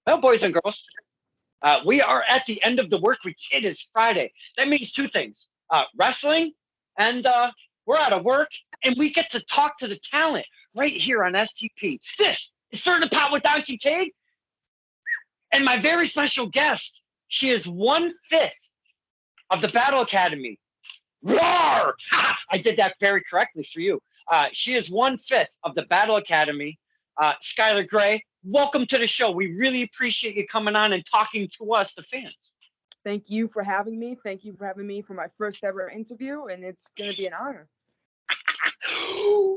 Well, boys and girls, we are at the end of the work week. It is Friday. That means two things: wrestling, and we're out of work, and we get to talk to the talent right here on STP. This is Stir the Pot with Don Kincaid, and my very special guest. She is 1/5 of the Battle Academy. Roar! I did that very correctly for you. She is 1/5 of the Battle Academy. Skylar Gray, welcome to the show. We really appreciate you coming on and talking to us, the fans. Thank you for having me. Thank you for having me for my first ever interview, and it's going to be an honor.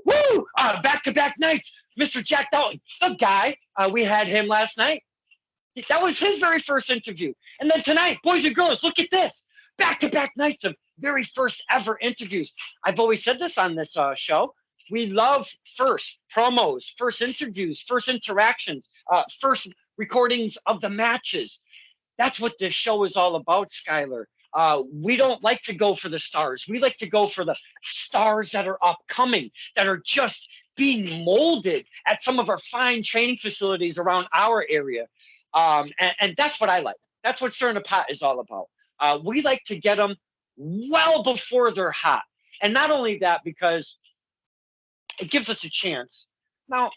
Woo! Back-to-back nights. Mr. Jack Dalton, the guy, we had him last night. That was his very first interview. And then tonight, boys and girls, look at this. Back-to-back nights of very first ever interviews. I've always said this on this show. We love first promos, first interviews, first interactions, first recordings of the matches. That's what this show is all about, Skylar. We don't like to go for the stars. We like to go for the stars that are upcoming, that are just being molded at some of our fine training facilities around our area. And that's what I like. That's what Stirring the Pot is all about. We like to get them well before they're hot. And not only that, because it gives us a chance. Now,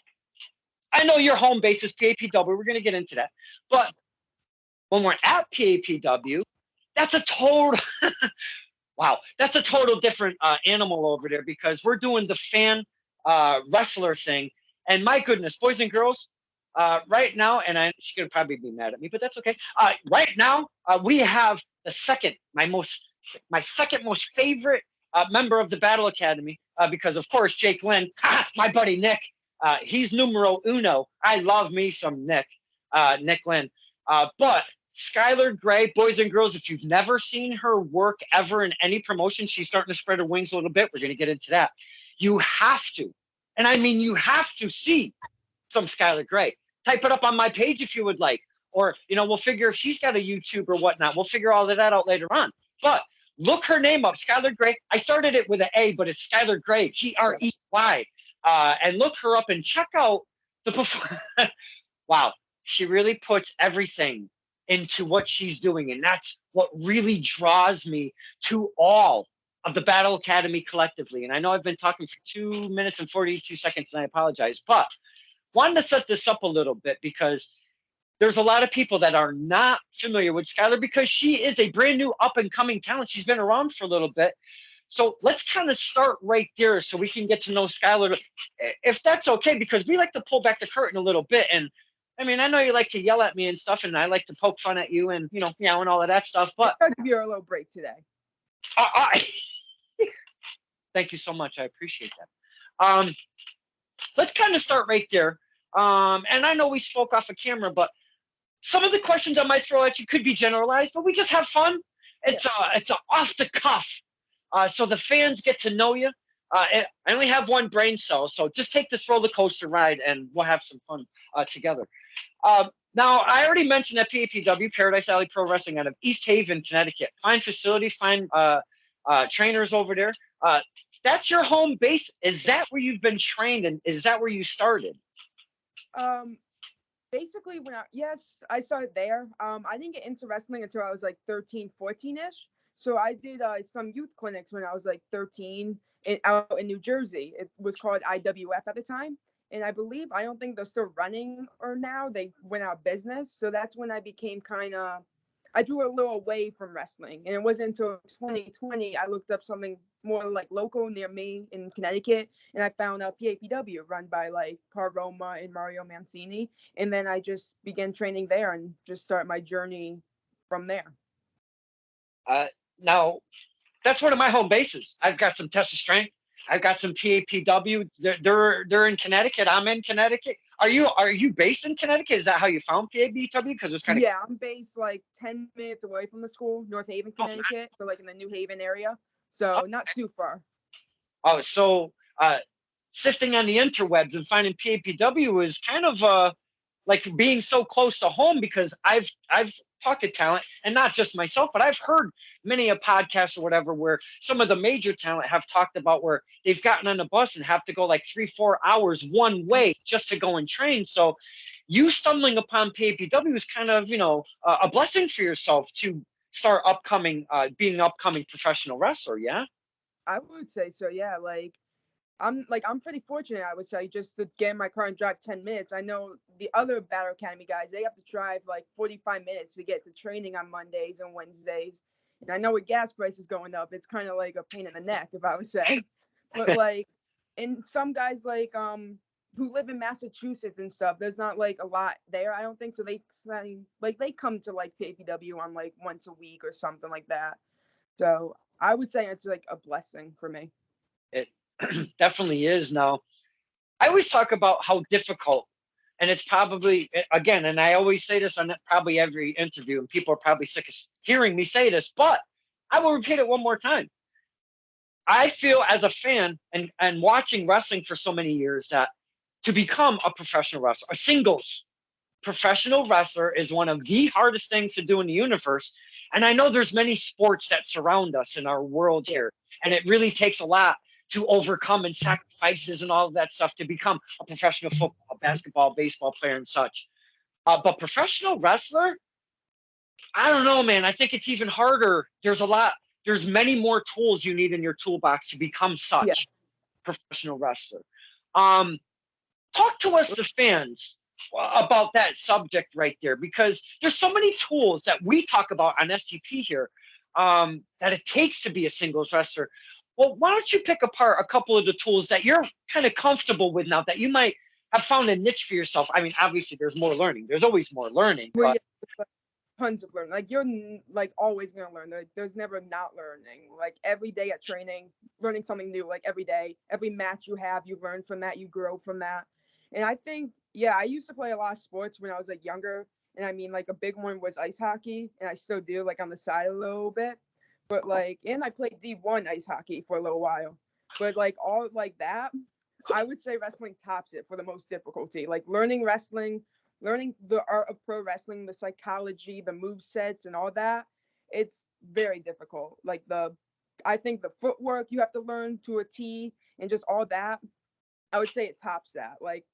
I know your home base is PAPW. We're going to get into that. But when we're at PAPW, that's a total, wow, that's a total different animal over there, because we're doing the fan wrestler thing. And my goodness, boys and girls, right now, and she's going to probably be mad at me, but that's okay. Right now, we have the second, my second most favorite member of the Battle Academy, because of course, Jake Lynn, my buddy Nick, he's numero uno. I love me some Nick Lynn. But Skylar Gray, boys and girls, if you've never seen her work ever in any promotion, she's starting to spread her wings a little bit. We're going to get into that. You have to, and I mean you have to see some Skylar Gray. Type it up on my page if you would like. Or, we'll figure if she's got a YouTube or whatnot. We'll figure all of that out later on. But look her name up, Skylar Gray. I started it with an A, but it's Skylar Gray, Grey. And look her up and check out the performance. Wow, she really puts everything into what she's doing. And that's what really draws me to all of the Battle Academy collectively. And I know I've been talking for 2 minutes and 42 seconds, and I apologize. But wanted to set this up a little bit because there's a lot of people that are not familiar with Skylar, because she is a brand new up-and-coming talent. She's been around for a little bit. So let's kind of start right there so we can get to know Skylar, if that's okay, because we like to pull back the curtain a little bit. And, I mean, I know you like to yell at me and stuff, and I like to poke fun at you and, and all of that stuff. But I'll give you a little break today. Thank you so much. I appreciate that. Let's kind of start right there. And I know we spoke off of camera, but some of the questions I might throw at you could be generalized, but we just have fun. It's a off the cuff, so the fans get to know you. I only have one brain cell, so just take this roller coaster ride, and we'll have some fun together. Now, I already mentioned that PAPW, Paradise Alley Pro Wrestling, out of East Haven, Connecticut. Fine facility, fine trainers over there. That's your home base. Is that where you've been trained, and is that where you started? Basically, yes, I started there. I didn't get into wrestling until I was like 13, 14-ish. So I did some youth clinics when I was like 13 out in New Jersey. It was called IWF at the time. And I don't think they're still running or now. They went out of business. So that's when I became I drew a little away from wrestling. And it wasn't until 2020 I looked up something more like local near me in Connecticut, and I found out PAPW run by like Roma and Mario Mancini, and then I just began training there and just start my journey from there. Now, that's one of my home bases. I've got some Test of Strength. I've got some PAPW. They're in Connecticut. I'm in Connecticut. Are you based in Connecticut? Is that how you found PAPW? Because it's kind of I'm based like 10 minutes away from the school, North Haven, Connecticut, so like in the New Haven area. So not too far. Oh, so sifting on the interwebs and finding PAPW is kind of like being so close to home, because I've talked to talent, and not just myself, but I've heard many a podcast or whatever where some of the major talent have talked about where they've gotten on a bus and have to go like 3-4 hours one way just to go and train. So you stumbling upon PAPW is kind of, a blessing for yourself to start being an upcoming professional wrestler. Yeah. I would say so. Yeah, I'm pretty fortunate, I would say, just to get in my car and drive 10 minutes. I know the other Battle Academy guys, they have to drive like 45 minutes to get to training on Mondays and Wednesdays. And I know with gas prices going up, it's kind of like a pain in the neck, if I would say. But like, and some guys who live in Massachusetts and stuff, there's not like a lot there, I don't think. So they come to like PAPW on like once a week or something like that. So I would say it's like a blessing for me. It definitely is. Now, I always talk about how difficult, and it's probably, again, and I always say this on probably every interview, and people are probably sick of hearing me say this, but I will repeat it one more time. I feel as a fan and watching wrestling for so many years that to become a professional wrestler, a singles professional wrestler, is one of the hardest things to do in the universe. And I know there's many sports that surround us in our world here, and it really takes a lot to overcome and sacrifices and all of that stuff to become a professional football, basketball, baseball player and such. But professional wrestler, I don't know, man. I think it's even harder. There's many more tools you need in your toolbox to become such professional wrestler. Talk to us, the fans, about that subject right there, because there's so many tools that we talk about on SCP here that it takes to be a singles wrestler. Well, why don't you pick apart a couple of the tools that you're kind of comfortable with now that you might have found a niche for yourself? I mean, obviously, there's more learning. There's always more learning. Well, But yeah, tons of learning. Like you're like always gonna learn. Like there's never not learning. Like every day at training, learning something new. Like every day, every match you have, you learn from that. You grow from that. And I think, yeah, I used to play a lot of sports when I was like younger. And I mean, like a big one was ice hockey, and I still do, like on the side a little bit. But like, and I played D1 ice hockey for a little while. But like all like that, I would say wrestling tops it for the most difficulty. Like learning wrestling, learning the art of pro wrestling, the psychology, the move sets, and all that. It's very difficult. I think the footwork you have to learn to a T, and just all that. I would say it tops that. Like,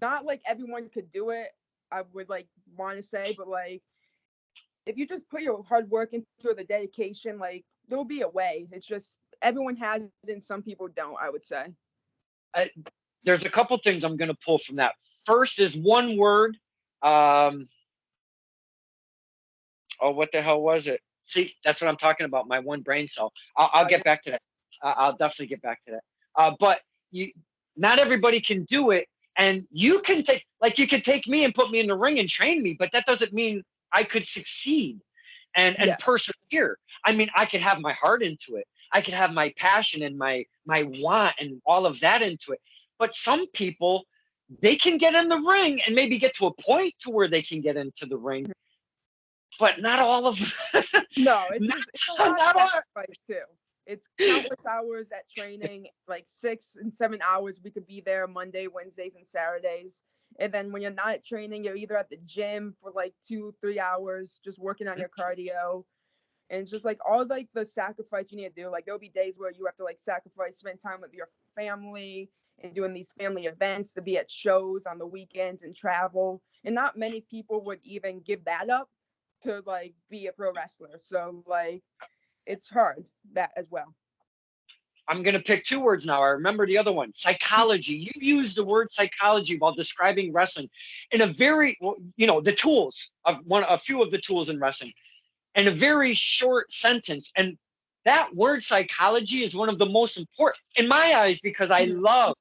not like everyone could do it. I would like want to say, but like if you just put your hard work into the dedication, like there'll be a way. It's just everyone has it and some people don't, I would say. there's a couple things I'm going to pull from that. First is one word. What the hell was it? See, that's what I'm talking about. My one brain cell. I'll get back to that. I'll definitely get back to that. But not everybody can do it, and you can take me and put me in the ring and train me, but that doesn't mean I could succeed and persevere. I mean, I could have my heart into it. I could have my passion and my want and all of that into it. But some people, they can get in the ring and maybe get to a point to where they can get into the ring, but not all of them. No, it's a lot of sacrifice too. It's countless hours at training, like 6 and 7 hours. We could be there Monday, Wednesdays, and Saturdays. And then when you're not at training, you're either at the gym for like 2, 3 hours, just working on your cardio. And it's just like all like the sacrifice you need to do. Like there'll be days where you have to like sacrifice, spend time with your family and doing these family events, to be at shows on the weekends and travel. And not many people would even give that up to like be a pro wrestler. So like it's hard, that as well. I'm going to pick two words now. I remember the other one, psychology. You use the word psychology while describing wrestling in a very, the tools of a few of the tools in wrestling in a very short sentence. And that word psychology is one of the most important in my eyes, because I love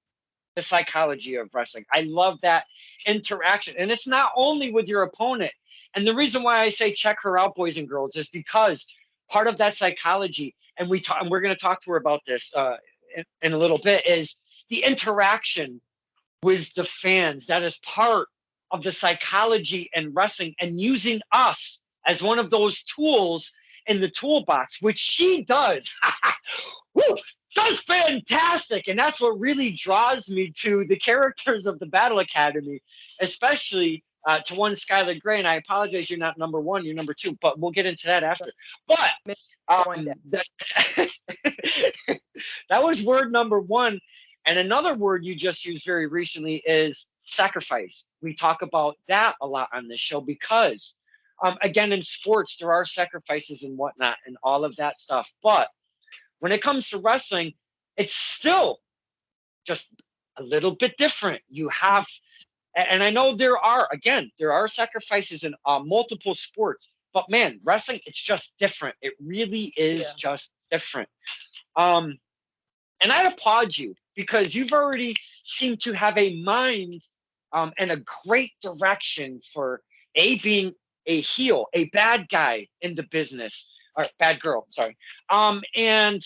the psychology of wrestling. I love that interaction. And it's not only with your opponent. And the reason why I say check her out, boys and girls, is because part of that psychology, and we're going to talk to her about this in a little bit, is the interaction with the fans. That is part of the psychology in wrestling, and using us as one of those tools in the toolbox, which she does. Woo, does fantastic. And that's what really draws me to the characters of the Battle Academy, especially to one Skylar Gray. And I apologize, you're not number one, you're number two, but we'll get into that after. But that was word number one. And another word you just used very recently is sacrifice. We talk about that a lot on this show because, again, in sports, there are sacrifices and whatnot and all of that stuff. But when it comes to wrestling, it's still just a little bit different. You have, and I know there are sacrifices in multiple sports, but man, wrestling, it's just different. It really is just different. And I applaud you because you've already seemed to have a mind and a great direction for being a heel, a bad guy in the business, or bad girl, sorry. And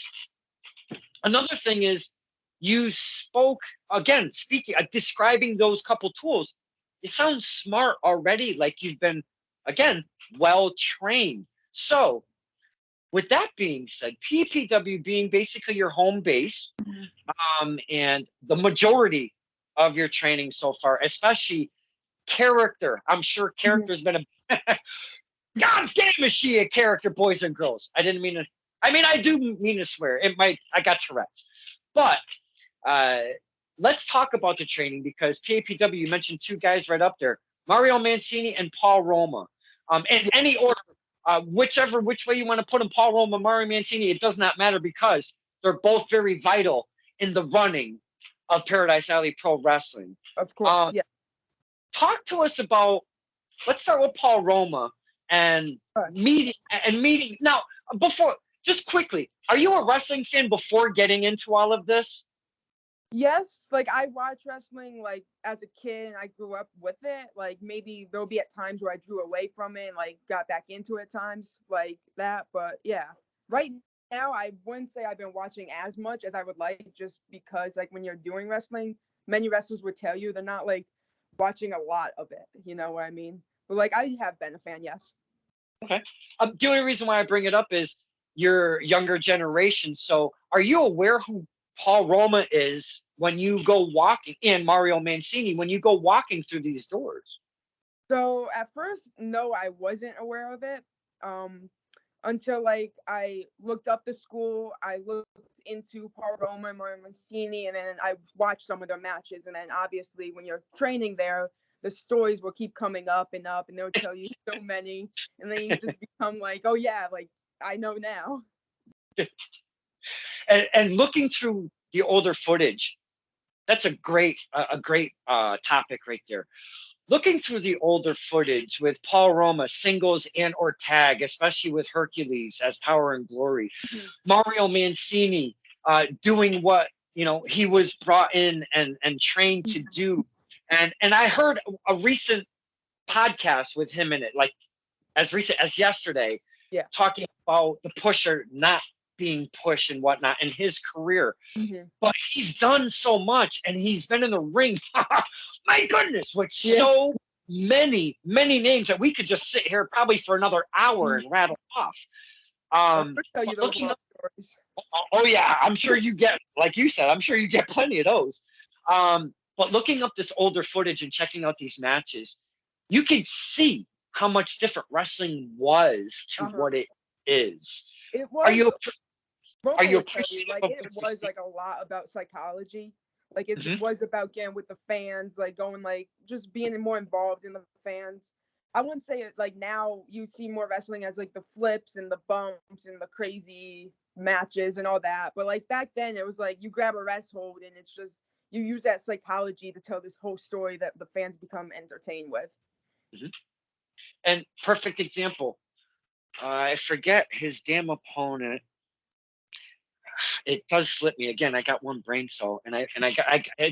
another thing is you spoke, again, describing those couple tools. You sound smart already, like you've been, again, well trained. So with that being said, PPW being basically your home base, and the majority of your training so far, especially character. I'm sure character's been a God damn is she a character, boys and girls. I didn't mean to. I mean, I do mean to swear. I got Tourette's. But let's talk about the training because PAPW, you mentioned two guys right up there, Mario Mancini and Paul Roma. In any order, which way you want to put them, Paul Roma, Mario Mancini, it does not matter because they're both very vital in the running of Paradise Alley Pro Wrestling. Of course, yeah. Talk to us about, let's start with Paul Roma and meeting. Now, just quickly, are you a wrestling fan before getting into all of this? Yes, like I watched wrestling like as a kid and I grew up with it. Like maybe there'll be at times where I drew away from it and like got back into it at times like that. But yeah, right now I wouldn't say I've been watching as much as I would like just because like when you're doing wrestling, many wrestlers would tell you they're not like watching a lot of it. You know what I mean? But like I have been a fan, yes. Okay. The only reason why I bring it up is your younger generation. So are you aware who Paul Roma is when you go walking, and Mario Mancini, when you go walking through these doors? So at first, no, I wasn't aware of it. Until like I looked up the school, I looked into Paul Roma and Mario Mancini, and then I watched some of their matches. And then obviously when you're training there, the stories will keep coming up, and they'll tell you so many. And then you just become like, oh yeah, like I know now. And looking through the older footage, that's a great topic right there. Looking through the older footage with Paul Roma, singles and or tag, especially with Hercules as Power and Glory, Mario Mancini doing what he was brought in and trained to do, and I heard a recent podcast with him in it, like as recent as yesterday, talking about the pusher not being pushed and whatnot in his career. But he's done so much and he's been in the ring, my goodness, with so many names that we could just sit here probably for another hour and rattle off. Looking up, oh yeah, I'm sure you get, like you said, I'm sure you get plenty of those. But looking up this older footage and checking out these matches, you can see how much different wrestling was to what it is. It was. Are you appreciative? Like it was like a lot about psychology. Like it was about getting with the fans, like going like just being more involved in the fans. I wouldn't say it like now you see more wrestling as like the flips and the bumps and the crazy matches and all that. But like back then it was like you grab a rest hold and it's just you use that psychology to tell this whole story that the fans become entertained with. And perfect example. I forget his damn opponent. It does slip me again. I got one brain cell, and I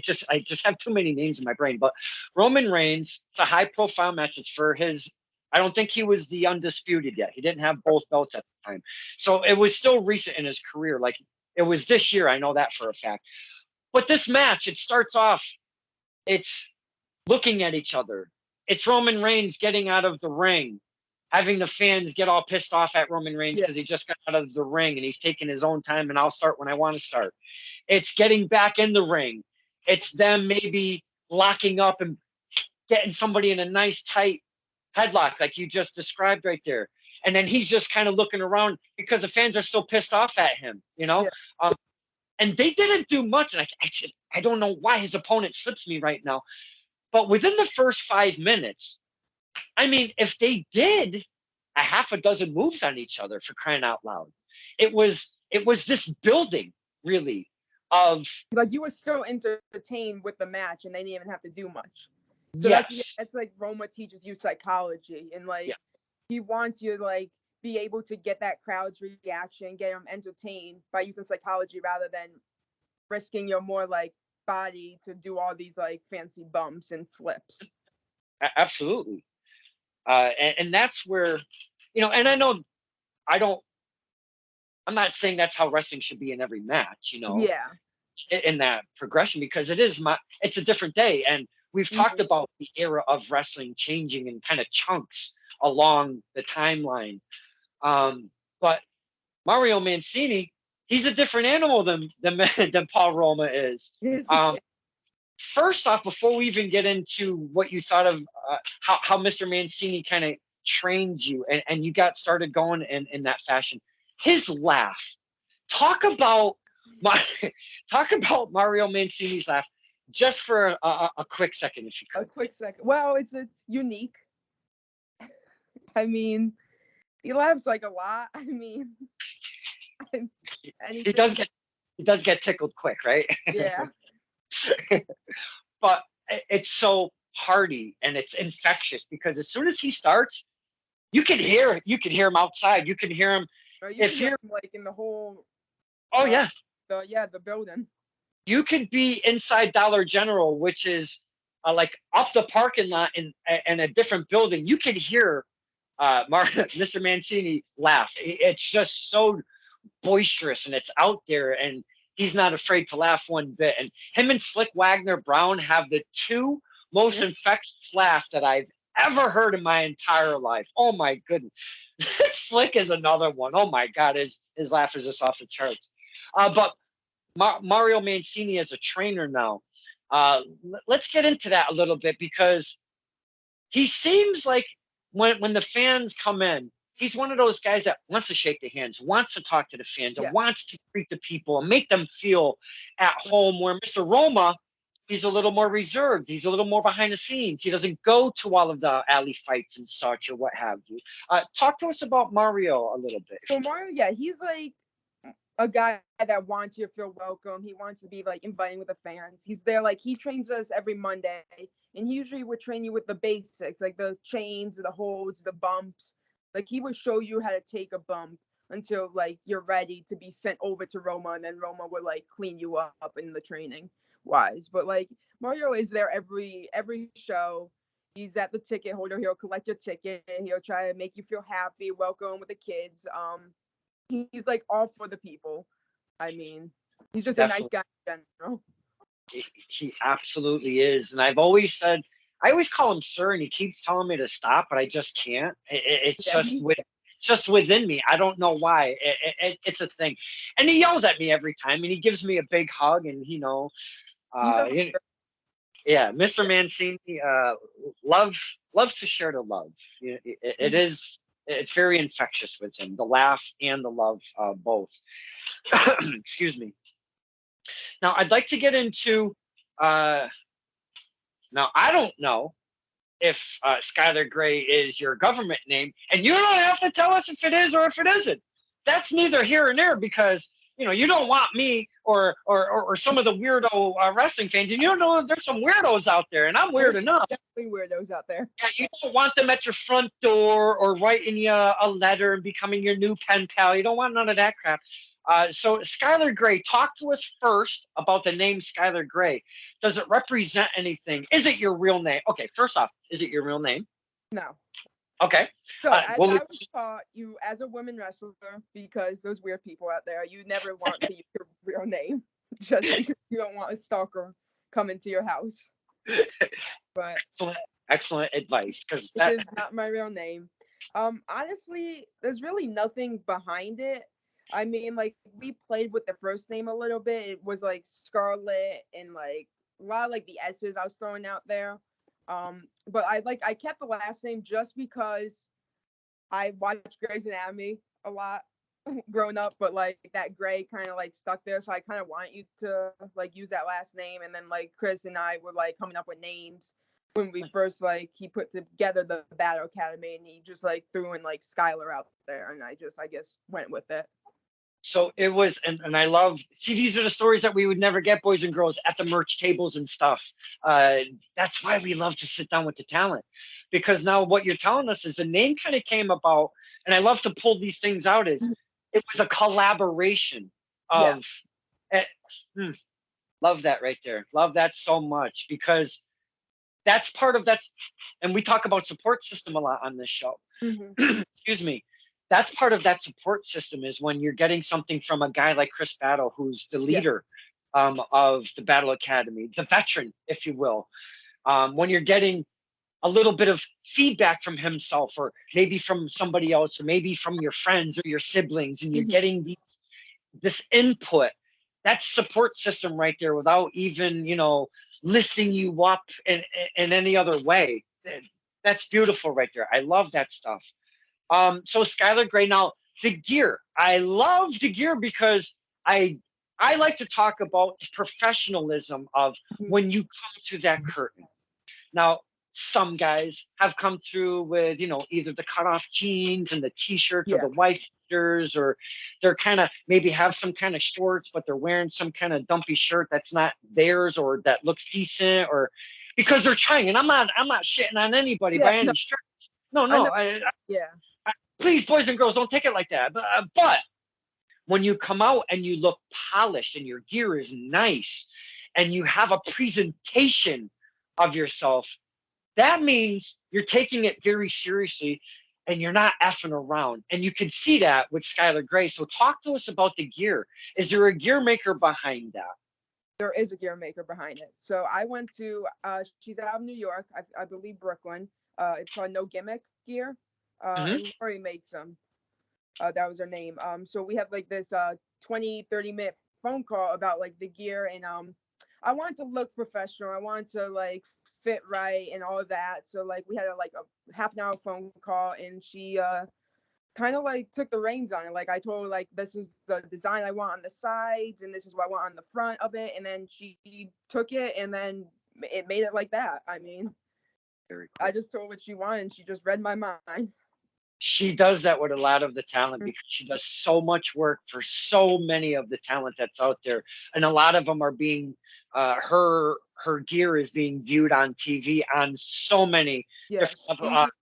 just have too many names in my brain. But Roman Reigns, it's a high profile match. It's for his. I don't think he was the undisputed yet. He didn't have both belts at the time, so it was still recent in his career. Like it was this year. I know that for a fact. But this match, it starts off. It's looking at each other. It's Roman Reigns getting out of the ring, having the fans get all pissed off at Roman Reigns because he just got out of the ring and he's taking his own time and I'll start when I want to start. It's getting back in the ring. It's them maybe locking up and getting somebody in a nice tight headlock like you just described right there. And then he's just kind of looking around because the fans are still pissed off at him, and they didn't do much. And I don't know why his opponent slips me right now. But within the first 5 minutes, I mean, if they did a half a dozen moves on each other, for crying out loud, it was this building really of Like you were still entertained with the match, and they didn't even have to do much. So yes, that's like Roma teaches you psychology, and like yeah, he wants you to like be able to get that crowd's reaction, get them entertained by using psychology rather than risking your more like body to do all these like fancy bumps and flips. absolutely. And that's where, and I know I don't. I'm not saying that's how wrestling should be in every match, Yeah. in that progression, because it's a different day, and we've talked Mm-hmm. about the era of wrestling changing in kind of chunks along the timeline. But Mario Mancini, he's a different animal than Paul Roma is. Um, First off, before we even get into what you thought of how Mr. Mancini kind of trained you, and you got started going in that fashion, his laugh. Talk about my talk about Mario Mancini's laugh just for a quick second, if you A could. quick second. Well, it's unique. I mean, he laughs like a lot. I mean, He anything. does get he does get tickled quick, right? Yeah. But it's so hearty and it's infectious, because as soon as he starts, you can hear him outside. You can hear him Or you can if hear you're. him like in the whole Oh yeah, the building. you could be inside Dollar General, which is like up the parking lot in a different building. You could hear Mr. Mancini laugh. It's just so boisterous and it's out there, and he's not afraid to laugh one bit. And him and Slick Wagner Brown have the two most infectious laughs that I've ever heard in my entire life. Oh my goodness. Slick is another one. Oh my God, his laugh is just off the charts. But Mario Mancini as a trainer now. Let's get into that a little bit, because he seems like when the fans come in, he's one of those guys that wants to shake the hands, wants to talk to the fans, and Yeah. wants to greet the people and make them feel at home. Where Mr. Roma, he's a little more reserved. He's a little more behind the scenes. He doesn't go to all of the alley fights and such or what have you. Talk to us about Mario a little bit. So Mario, yeah, he's like a guy that wants you to feel welcome. He wants to be like inviting with the fans. He's there, like he trains us every Monday, and he usually would train you with the basics, like the chains, the holds, the bumps. Like he would show you how to take a bump until like you're ready to be sent over to Roma, and then Roma would like clean you up in the training wise. But like Mario is there every show. He's at the ticket holder. He'll collect your ticket. He'll try to make you feel happy, welcome with the kids. He's like all for the people. I mean, he's just a nice Definitely. guy in general. He absolutely is. And I've always said, I always call him sir, and he keeps telling me to stop, but I just can't. It's Yeah, just within me. I don't know why. It's a thing. And he yells at me every time, and he gives me a big hug, and he's uh, a you know, yeah, Mr. Mancini, love loves to share the love. It is. It's very infectious with him, the laugh and the love, both. Excuse me. Now, I'd like to get into. Uh, Now, I don't know if Skylar Gray is your government name, and you don't have to tell us if it is or if it isn't. That's neither here nor there, because you don't want me or some of the weirdo wrestling fans, and you don't know if there's some weirdos out there, and I'm weird enough. definitely weirdos out there. Yeah, you don't want them at your front door or writing you a letter and becoming your new pen pal. You don't want none of that crap. So, Skylar Gray, talk to us first about the name Skylar Gray. Does it represent anything? Is it your real name? Okay, first off, is it your real name? No. Okay. So as Well, I was taught, you as a woman wrestler, because those weird people out there, you never want to use your real name just because you don't want a stalker coming to your house. But excellent advice, because it is not my real name. Honestly, there's really nothing behind it. I mean, like we played with the first name a little bit. It was like Scarlet and like a lot of like the S's I was throwing out there. But I kept the last name just because I watched Grey's Anatomy a lot growing up, but like that Grey kind of like stuck there. So I kind of want you to like use that last name. And then like Chris and I were like coming up with names. when we first like he put together the Battle Academy, and he just like threw in like Skylar out there, and I guess went with it. So it was, and I love, see, these are the stories that we would never get, boys and girls, at the merch tables and stuff. That's why we love to sit down with the talent, because now what you're telling us is the name kind of came about, and I love to pull these things out, is it was a collaboration of, love that right there. Love that so much, because that's part of that. And we talk about support system a lot on this show. Excuse me. That's part of that support system, is when you're getting something from a guy like Chris Battle, who's the leader of the Battle Academy, the veteran, if you will. When you're getting a little bit of feedback from himself, or maybe from somebody else, or maybe from your friends or your siblings, and you're getting this input, that's support system right there, without even, lifting you up in any other way. That's beautiful right there. I love that stuff. So Skylar Gray, now the gear. I love the gear because I like to talk about the professionalism of when you come through that curtain. Now, some guys have come through with, either the cutoff jeans and the t-shirts or the white shirts, or they're kind of maybe have some kind of shorts, but they're wearing some kind of dumpy shirt that's not theirs, or that looks decent, or because they're trying. And I'm not shitting on anybody by any stretch. No, please, boys and girls, don't take it like that. But when you come out and you look polished and your gear is nice and you have a presentation of yourself, that means you're taking it very seriously and you're not effing around. And you can see that with Skylar Gray. So talk to us about the gear. Is there a gear maker behind that? There is a gear maker behind it. So I went to, she's out of New York, I believe Brooklyn. It's called No Gimmick Gear. And Lori made some. That was her name. So we have like this 20-30 minute phone call about like the gear, and I wanted to look professional. I wanted to like fit right and all of that. So like we had a half an hour phone call, and she kind of like took the reins on it. Like I told her like this is the design I want on the sides, and this is what I want on the front of it, and then she took it and then it made it like that. I mean, very cool. I just told what she wanted, and she just read my mind. She does that with a lot of the talent, because she does so much work for so many of the talent that's out there, and a lot of them are being her gear is being viewed on TV on so many different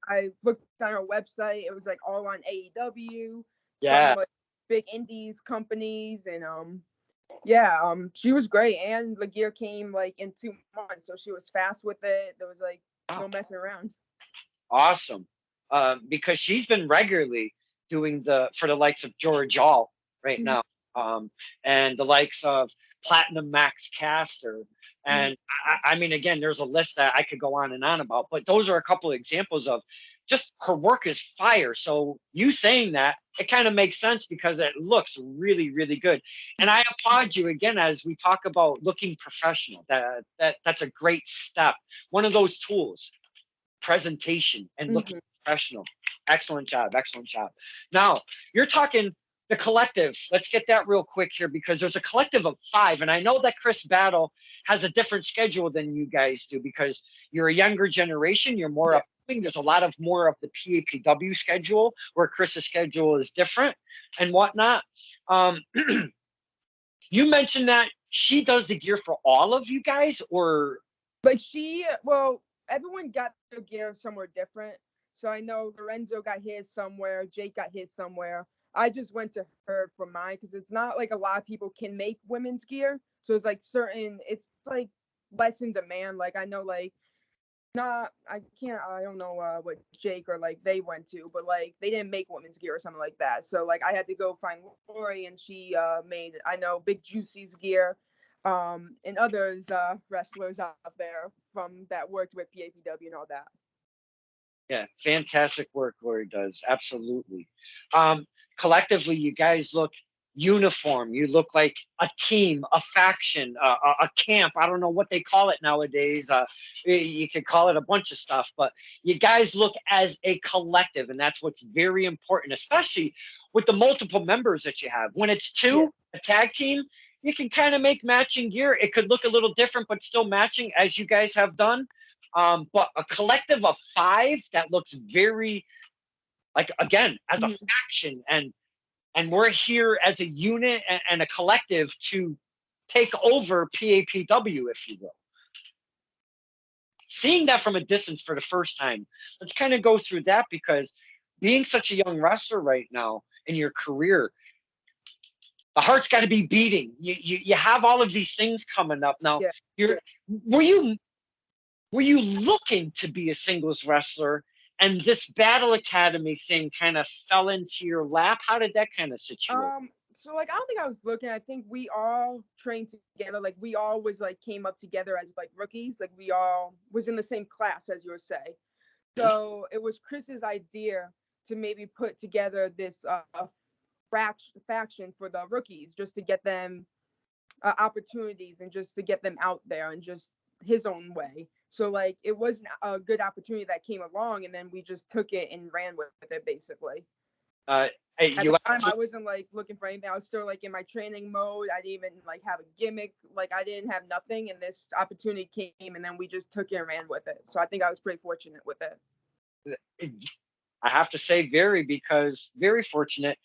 I looked on her website. It was like all on AEW, some like big indies companies, and she was great, and the gear came like in 2 months, so she was fast with it. There was like no messing around. Awesome. Because she's been regularly doing for the likes of George All right now, and the likes of Platinum Max Caster. And I mean, again, there's a list that I could go on and on about, but those are a couple of examples of just her work is fire. So you saying that, it kind of makes sense because it looks really, really good. And I applaud you again, as we talk about looking professional. That's a great step. One of those tools, presentation and looking professional. Excellent job. Excellent job. Now, you're talking the collective. Let's get that real quick here, because there's a collective of 5. And I know that Chris Battle has a different schedule than you guys do, because you're a younger generation. You're more up. There's a lot of more of the PAPW schedule, where Chris's schedule is different and whatnot. You mentioned that she does the gear for all of you guys, or? But everyone got their gear somewhere different. So I know Lorenzo got his somewhere, Jake got his somewhere. I just went to her for mine, because it's not like a lot of people can make women's gear. So it's like it's like less in demand. Like I know like I don't know what Jake or like they went to, but like they didn't make women's gear or something like that. So like I had to go find Lori, and she made, I know, Big Juicy's gear, and others wrestlers out there from that worked with PAPW and all that. Yeah, fantastic work Lori does. Absolutely. Collectively, you guys look uniform. You look like a team, a faction, a camp. I don't know what they call it nowadays. You could call it a bunch of stuff, but you guys look as a collective, and that's what's very important, especially with the multiple members that you have. When it's two, a tag team, you can kind of make matching gear. It could look a little different, but still matching, as you guys have done. But a collective of 5 that looks very like, again, as a Mhm. faction, and we're here as a unit and a collective to take over PAPW, if you will. Seeing that from a distance for the first time, let's kind of go through that, because being such a young wrestler right now in your career, the heart's got to be beating. You have all of these things coming up now. Yeah. You're were you were you looking to be a singles wrestler, and this Battle Academy thing kind of fell into your lap? How did that kind of situate? So like I don't think I was looking. I think we all trained together. Like we all was like came up together as like rookies. Like we all was in the same class, as you would say. So it was Chris's idea to maybe put together this faction for the rookies, just to get them opportunities and just to get them out there and just his own way. So like it was a good opportunity that came along, and then we just took it and ran with it basically. Uh, At the you time, I wasn't like looking for anything. I was still like in my training mode. I didn't even like have a gimmick. Like I didn't have nothing, and this opportunity came, and then we just took it and ran with it. So I think I was pretty fortunate with it. I have to say very fortunate,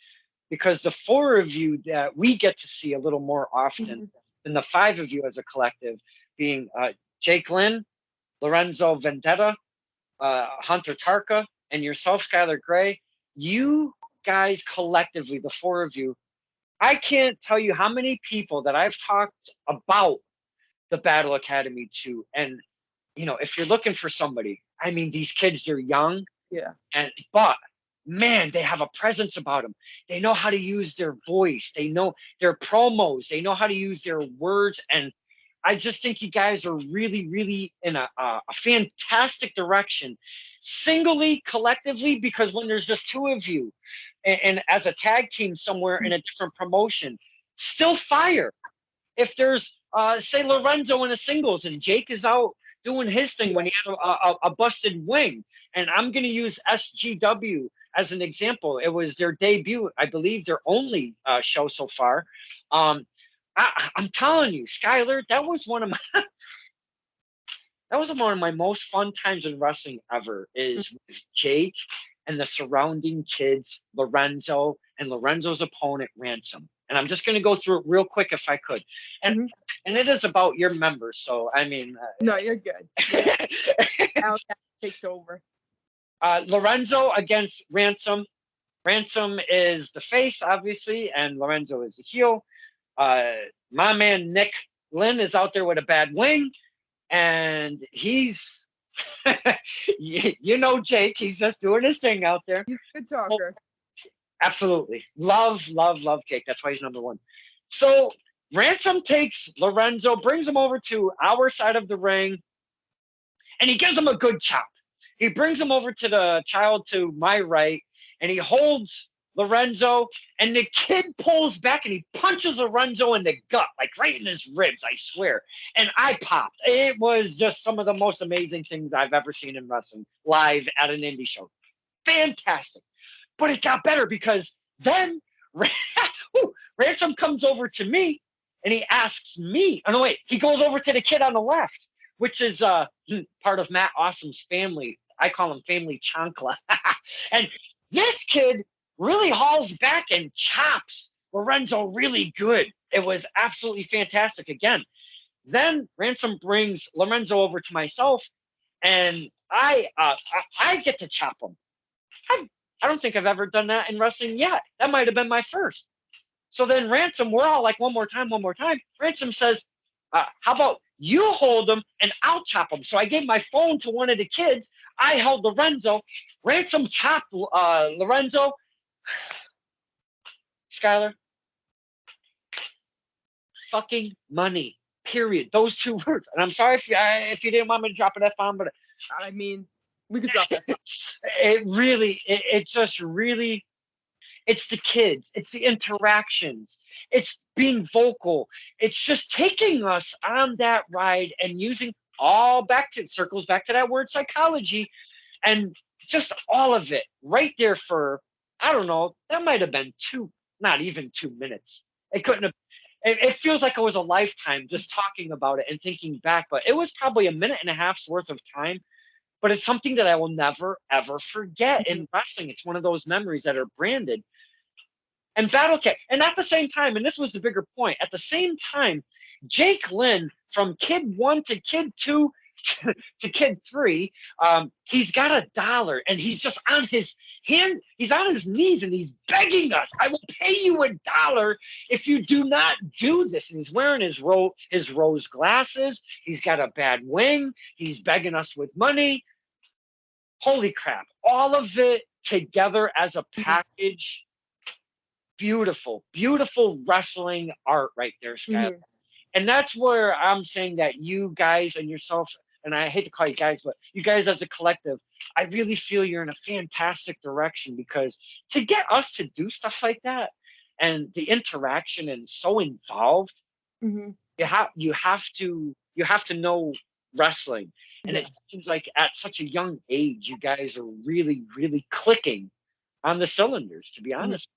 because the 4 of you that we get to see a little more often than the 5 of you as a collective, being Jake Lynn, Lorenzo Vendetta, Hunter Tarka, and yourself, Skylar Gray. You guys collectively, the 4 of you, I can't tell you how many people that I've talked about the Battle Academy to. And, if you're looking for somebody, I mean, these kids, they're young, Yeah. but man, they have a presence about them. They know how to use their voice. They know their promos. They know how to use their words. And I just think you guys are really, really in a fantastic direction, singly, collectively, because when there's just 2 of you, and as a tag team somewhere in a different promotion, still fire. If there's, say, Lorenzo in a singles and Jake is out doing his thing when he had a busted wing, and I'm going to use SGW as an example. It was their debut, I believe, their only show so far. I'm telling you, Skylar, that was one of my most fun times in wrestling ever, is with Jake and the surrounding kids, Lorenzo and Lorenzo's opponent, Ransom. And I'm just going to go through it real quick if I could. And it is about your members. So, I mean. No, you're good. Now takes over. Lorenzo against Ransom. Ransom is the face, obviously, and Lorenzo is the heel. My man Nick Lynn is out there with a bad wing, and he's, Jake. He's just doing his thing out there. He's a good talker. Absolutely. Love Jake. That's why he's number 1. So Ransom takes Lorenzo, brings him over to our side of the ring, and he gives him a good chop. He brings him over to the child to my right, and he holds Lorenzo, and the kid pulls back and he punches Lorenzo in the gut, like right in his ribs, I swear. And I popped. It was just some of the most amazing things I've ever seen in wrestling live at an indie show. Fantastic. But it got better, because then Ransom comes over to me and he asks me, oh no, wait, he goes over to the kid on the left, which is part of Matt Awesome's family. I call him Family Chancla. And this kid really hauls back and chops Lorenzo really good. It was absolutely fantastic again. Then Ransom brings Lorenzo over to myself, and I get to chop him. I don't think I've ever done that in wrestling yet. That might have been my first. So then Ransom, we're all like, one more time. Ransom says, how about you hold him and I'll chop him? So I gave my phone to one of the kids. I held Lorenzo. Ransom chopped Lorenzo. Skylar, fucking money, period. Those 2 words. And I'm sorry if you didn't want me to drop an F-bomb, but I mean, we could drop that. It just really, it's the kids, it's the interactions, it's being vocal, it's just taking us on that ride and using circles back to that word psychology, and just all of it right there for, I don't know, that might have been not even 2 minutes. It couldn't have. it feels like it was a lifetime just talking about it and thinking back, but it was probably a minute and a half's worth of time. But it's something that I will never, ever forget in wrestling. It's one of those memories that are branded. And Battle Cat. And at the same time, and this was the bigger point, at the same time, Jake Lynn, from Kid 1 to Kid 2 to Kid 3, he's got $1 and he's just on his hand, he's on his knees and he's begging us, I will pay you $1 if you do not do this. And he's wearing his rose glasses. He's got a bad wing. He's begging us with money. Holy crap. All of it together as a package. Beautiful, beautiful wrestling art right there, Skylar. And that's where I'm saying that you guys and yourself, and I hate to call you guys, but you guys as a collective, I really feel you're in a fantastic direction, because to get us to do stuff like that and the interaction and so involved, you have to know wrestling. And it seems like at such a young age, you guys are really, really clicking on the cylinders, to be honest.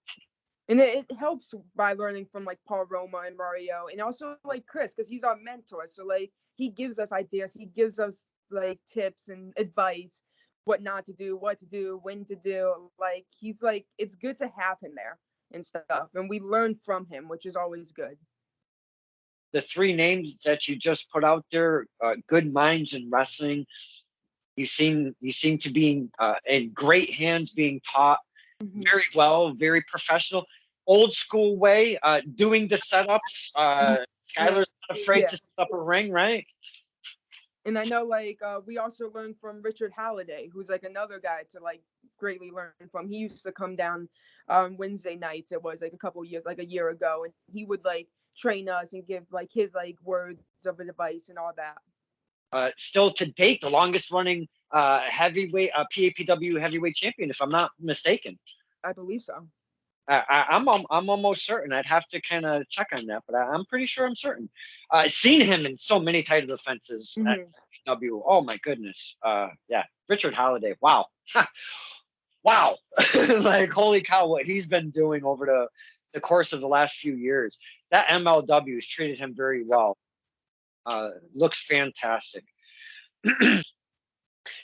And it helps by learning from like Paul Roma and Mario, and also like Chris, because he's our mentor. So like he gives us ideas, he gives us like tips and advice, what not to do, what to do, when to do. Like he's like, it's good to have him there and stuff, and we learn from him, which is always good. The 3 names that you just put out there, good minds in wrestling. You seem to be in great hands, being taught very well, very professional, old school way, doing the setups. Skylar's not afraid to set up a ring, right? And I know like we also learned from Richard Halliday, who's like another guy to like greatly learn from. He used to come down Wednesday nights. It was like a couple years, like a year ago, and he would like train us and give like his like words of advice and all that. Still to date, the longest running heavyweight PAPW heavyweight champion, if I'm not mistaken. I believe so. I'm almost certain. I'd have to kind of check on that, but I'm pretty sure I'm certain. I've seen him in so many title defenses at PAPW. Oh my goodness. Yeah, Richard Halliday. Wow. Wow. Like holy cow, what he's been doing over the course of the last few years. That MLW has treated him very well. Looks fantastic.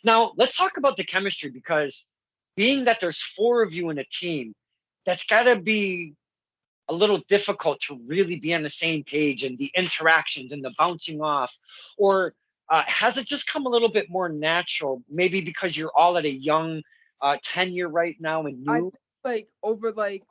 Now, let's talk about the chemistry, because being that there's 4 of you in a team, that's got to be a little difficult to really be on the same page, and the interactions and the bouncing off. Or has it just come a little bit more natural, maybe because you're all at a young tenure right now and new? I think like over like,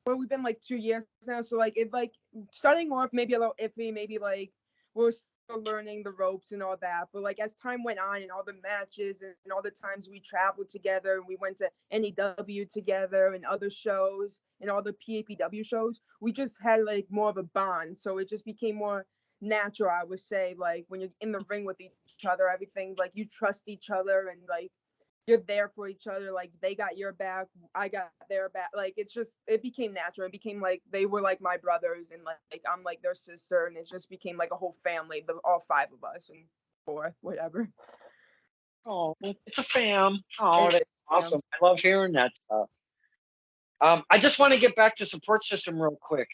well, we've been like 2 years now, so like it like starting off maybe a little iffy, maybe like we're still learning the ropes and all that, but like as time went on and all the matches and all the times we traveled together and we went to NEW together and other shows and all the PAPW shows, we just had like more of a bond. So it just became more natural, I would say. Like when you're in the ring with each other, everything like you trust each other and like you're there for each other. Like they got your back, I got their back. Like it's just, it became natural. It became like they were like my brothers, and like I'm like their sister, and it just became like a whole family, all 5 of us, and 4, whatever. Oh, it's a fam. Oh, that's awesome. I love hearing that stuff. I just want to get back to support system real quick.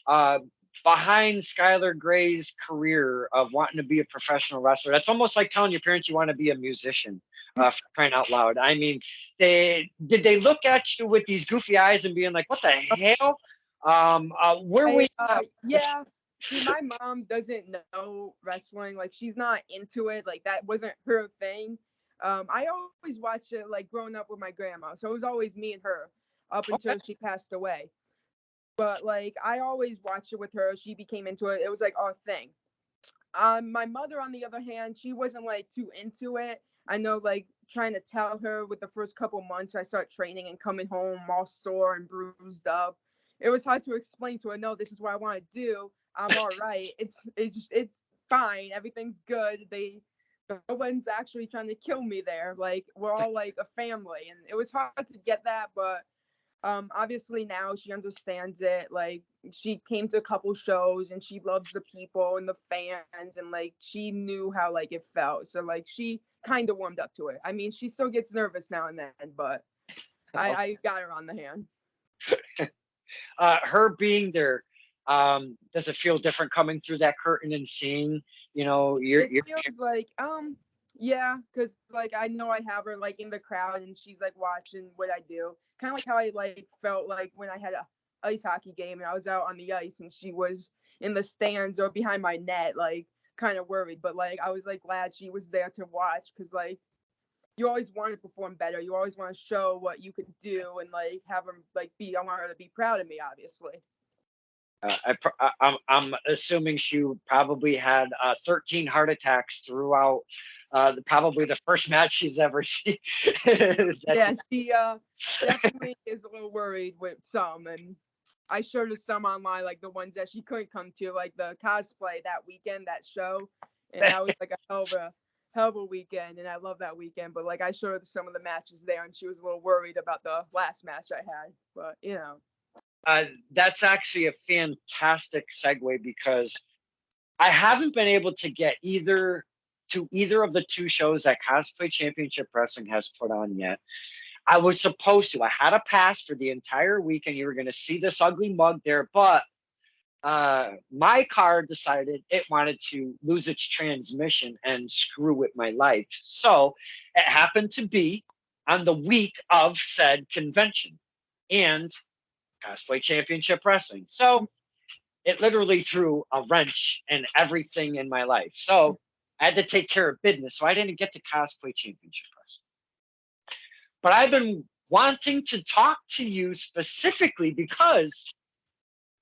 Behind Skylar Gray's career of wanting to be a professional wrestler, that's almost like telling your parents you want to be a musician. For crying out loud. I mean, did they look at you with these goofy eyes and being like, what the hell? Yeah. See, my mom doesn't know wrestling. Like, she's not into it. Like, that wasn't her thing. I always watched it, like, growing up with my grandma. So it was always me and her up until she passed away. But, like, I always watched it with her. She became into it. It was, like, our thing. My mother, on the other hand, she wasn't, like, too into it. I know, like, trying to tell her with the first couple months I start training and coming home all sore and bruised up. It was hard to explain to her, no, this is what I want to do. I'm all right. It's fine. Everything's good. No one's actually trying to kill me there. Like, we're all like a family. And it was hard to get that, but obviously now she understands it. Like, she came to a couple shows and she loves the people and the fans, and like she knew how like it felt. So like she kind of warmed up to it. I mean, she still gets nervous now and then, but I got her on the hand. Her being there, Does it feel different coming through that curtain and seeing, your It feels like yeah, because like I know I have her like in the crowd and she's like watching what I do. Kind of like how I like felt like when I had a ice hockey game and I was out on the ice and she was in the stands or behind my net, like kind of worried, but like I was like glad she was there to watch because like you always want to perform better. You always want to show what you could do and like have her like be. I want her to be proud of me, obviously. I'm assuming she probably had 13 heart attacks throughout probably the first match she's ever seen. Yeah, she definitely is a little worried with some, and I showed her some online, like the ones that she couldn't come to, like the cosplay that weekend, that show, and that was like a hell of a weekend, and I love that weekend. But like I showed her some of the matches there, and she was a little worried about the last match I had, but you know. That's actually a fantastic segue because I haven't been able to get either of the two shows that Cosplay Championship Wrestling has put on yet. I was supposed to. I had a pass for the entire week, and you were going to see this ugly mug there, but my car decided it wanted to lose its transmission and screw with my life. So it happened to be on the week of said convention and Cosplay Championship Wrestling. So it literally threw a wrench in everything in my life. So I had to take care of business. So I didn't get to Cosplay Championship Wrestling. But I've been wanting to talk to you specifically because,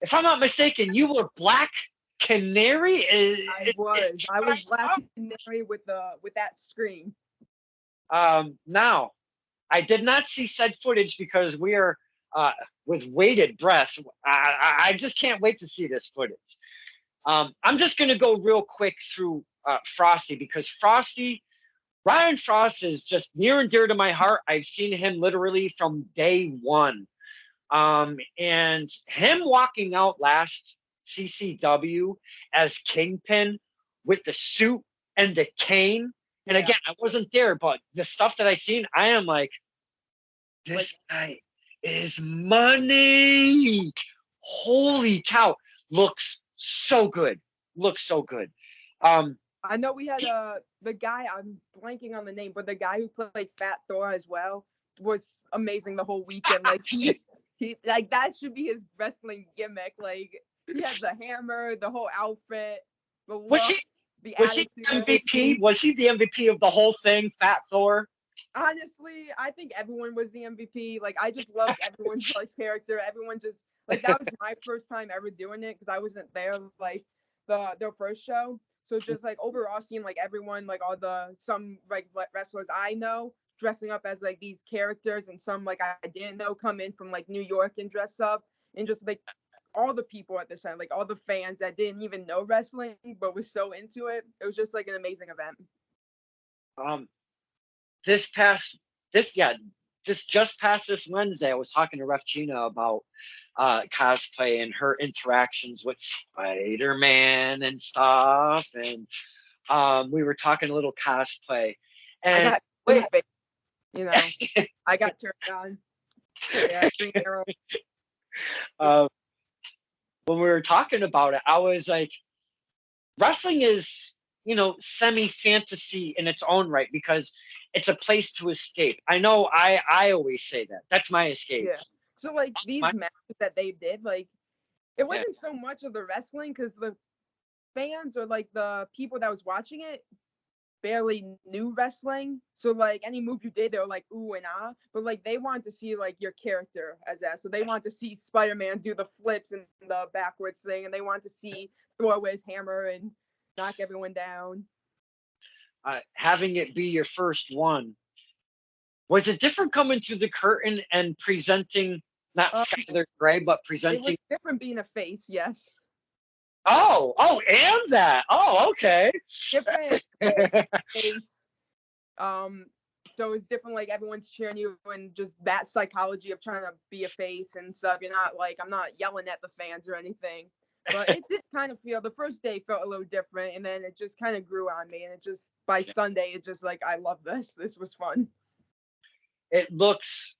if I'm not mistaken, you were Black Canary. I was Black Canary with that screen. Now, I did not see said footage because we are with weighted breath. I just can't wait to see this footage. I'm just going to go real quick through Frosty because Ryan Frost is just near and dear to my heart. I've seen him literally from day one. And him walking out last CCW as Kingpin with the suit and the cane. And again, I wasn't there, but the stuff that I seen, I am like, this guy is money. Holy cow. Looks so good. I know we had the guy, I'm blanking on the name, but the guy who played Fat Thor as well was amazing the whole weekend. Like he like that should be his wrestling gimmick. Like he had the hammer, the whole outfit, the look, was he the MVP? Was he the MVP of the whole thing, Fat Thor? Honestly, I think everyone was the MVP. Like I just loved everyone's like character. Everyone just like that was my first time ever doing it because I wasn't there like their first show. So just like overall seeing like everyone, like all some like wrestlers I know dressing up as like these characters and some like I didn't know come in from like New York and dress up and just like all the people at the time, like all the fans that didn't even know wrestling but was so into it. It was just like an amazing event. This just past this Wednesday, I was talking to Ref Gina about cosplay and her interactions with Spider-Man and stuff, and we were talking a little cosplay. And I got turned on. Yeah, Green Arrow. When we were talking about it, I was like, wrestling is, semi-fantasy in its own right because it's a place to escape. I know I always say that. That's my escape. Yeah. So like these matches that they did, like it wasn't so much of the wrestling because the fans or like the people that was watching it barely knew wrestling. So like any move you did, they were like ooh and ah. But like they wanted to see like your character as that. So they want to see Spider-Man do the flips and the backwards thing, and they want to see Thor away his hammer and knock everyone down. Having it be your first one, was it different coming through the curtain and presenting not Skylar Gray, but presenting? It was different being a face, yes. Oh, and that. Oh, okay. Different face. So it's different. Like everyone's cheering you, and just that psychology of trying to be a face and stuff. You're not like I'm not yelling at the fans or anything. But it did kind of feel the first day felt a little different, and then it just kind of grew on me. And it just by Sunday, it just like I love this. This was fun. It looks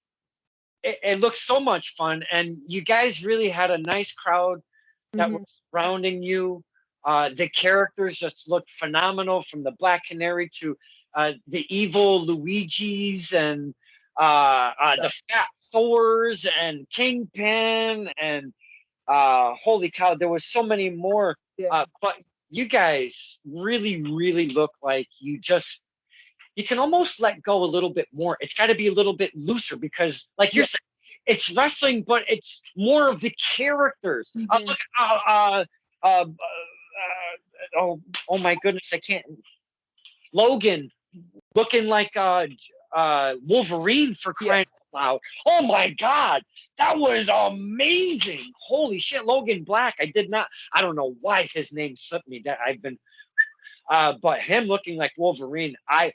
so much fun, and you guys really had a nice crowd that were Hmm. surrounding you. The characters just looked phenomenal, from the Black Canary to the evil Luigi's, and the Fat Thors and Kingpin, and holy cow, there was so many more. Yeah. But you guys really, really look like you can almost let go a little bit more. It's got to be a little bit looser because, like you're Yeah. saying, it's wrestling, but it's more of the characters. Hmm. Look, oh, oh my goodness, I can't. Logan looking like Wolverine, for Yeah. crying out loud. Oh my God, that was amazing. Holy shit, Logan Black. I don't know why his name slipped me. That I've been, but him looking like Wolverine. I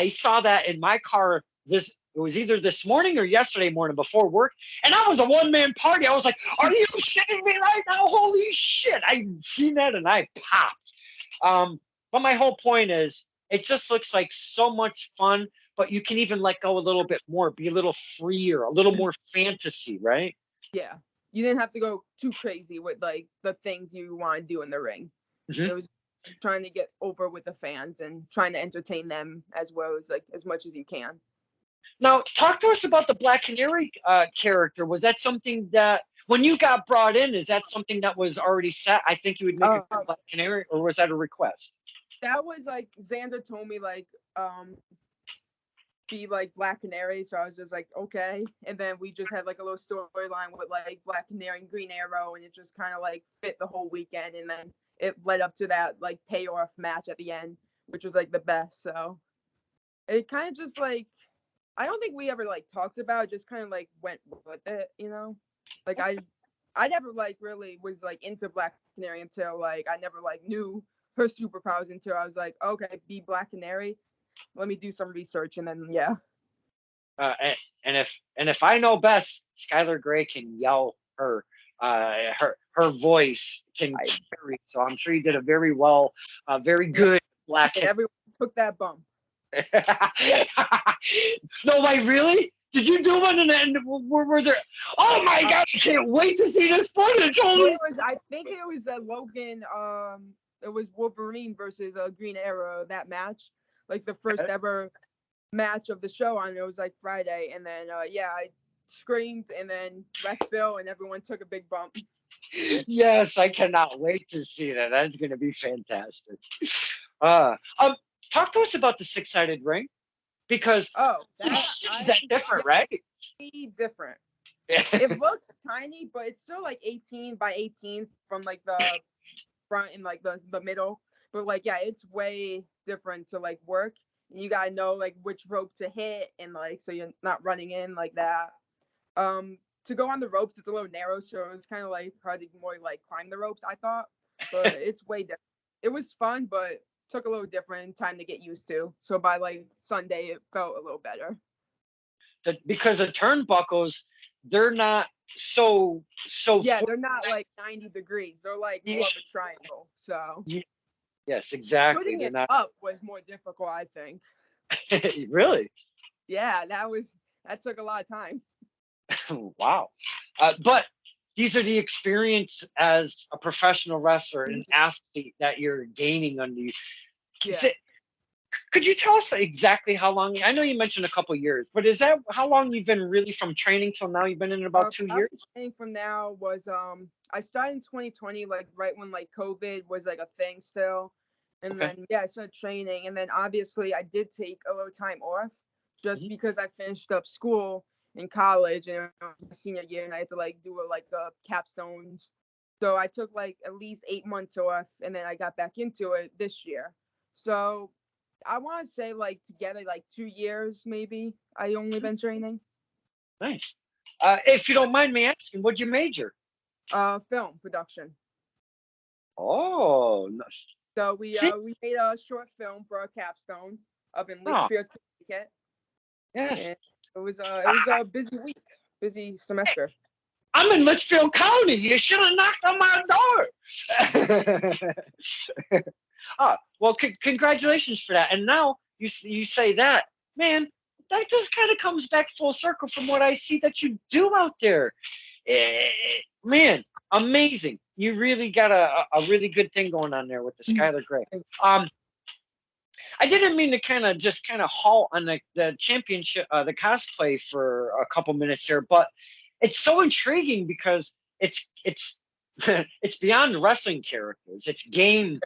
saw that in my car. It was either this morning or yesterday morning before work, and I was a one-man party. I was like, "Are you shitting me right now? Holy shit!" I seen that and I popped. But my whole point is, it just looks like so much fun. But you can even let go a little bit more, be a little freer, a little more fantasy, right? Yeah. You didn't have to go too crazy with like the things you want to do in the ring. Mm-hmm. It was trying to get over with the fans and trying to entertain them as well as like as much as you can. Now, talk to us about the Black Canary character. Was that something that, when you got brought in, is that something that was already set? I think you would make a good Um, Black Canary, or was that a request? that was like Xander told me like be like Black Canary, so I was just like okay, and then we just had like a little storyline with like Black Canary and Green Arrow, and it just kind of like fit the whole weekend, and then it led up to that like payoff match at the end, which was like the best. So it kind of just like I don't think we ever like talked about it, just kind of like went with it, you know? Like I never like really was like into Black Canary until like I never like knew her superpowers until I was like, okay, be Black Canary. Let me do some research and then yeah. Uh, and if I know best, Skylar Gray can yell her. Her voice can I carry. So I'm sure you did a very well, very yeah, good Black and everyone took that bump. No, like really? Did you do one? And were there? Oh my God! I can't wait to see this footage. Holy! I think it was Logan. It was Wolverine versus Green Arrow that match, like the first ever match of the show on it was like Friday, and then yeah, I screamed and then wrecked Bill, and everyone took a big bump. Yes, I cannot wait to see that. That's going to be fantastic. Uh, um, talk to us about the six-sided ring, because Oh, is that different, yeah, right? different. It looks tiny, but it's still like 18 by 18 from like the front and like the middle. But like yeah, it's way different to like work. You gotta know like which rope to hit and like so you're not running in like that. To go on the ropes, it's a little narrow, so it was kind of like hard to more like climb the ropes. I thought, but it's way different. It was fun, but took a little different time to get used to. So by like Sunday, it felt a little better. Because the turnbuckles, they're not so. Yeah, they're not like 90 degrees. They're like more of a triangle. So Yes, exactly. putting They're it not up was more difficult, I think. really. Yeah, that took a lot of time. Wow. But these are the experience as a professional wrestler and an athlete that you're gaining under you. Yeah. Could you tell us exactly how long? I know you mentioned a couple years, but is that how long you've been really from training till now? You've been in about 2 years? I've been training from now was I started in 2020, like right when like COVID was like a thing still. And Okay. then yeah, I started training. And then obviously I did take a little time off just Mhm. because I finished up school in college and it was my senior year and I had to like do like capstones. So I took like at least 8 months off and then I got back into it this year. So I want to say like together like 2 years maybe I only been training. Nice. If you don't mind me asking, what'd you major? Film production. Oh, no. So See? we made a short film for a capstone up in Oh, Litchfield, Connecticut, yes. and it was a busy week, busy semester. I'm in Litchfield County. You should have knocked on my door. Well, congratulations for that. And now you say that, man, that just kind of comes back full circle from what I see that you do out there. Man, amazing. you really got a really good thing going on there with the Skylar Gray. I didn't mean to kind of halt on the championship, the cosplay for a couple minutes there, but it's so intriguing because it's it's beyond wrestling characters. It's games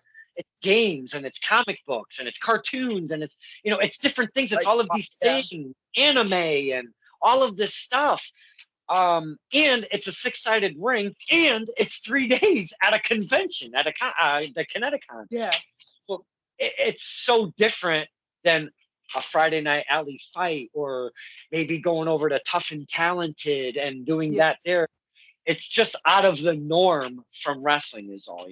and it's comic books and it's cartoons and it's it's different things. It's Like, all of these things, anime and all of this stuff. And it's a six-sided ring, and it's 3 days at a convention at the Kineticon. Yeah. So it's so different than a Friday night alley fight, or maybe going over to Tough and Talented and doing that there. It's just out of the norm from wrestling, is all,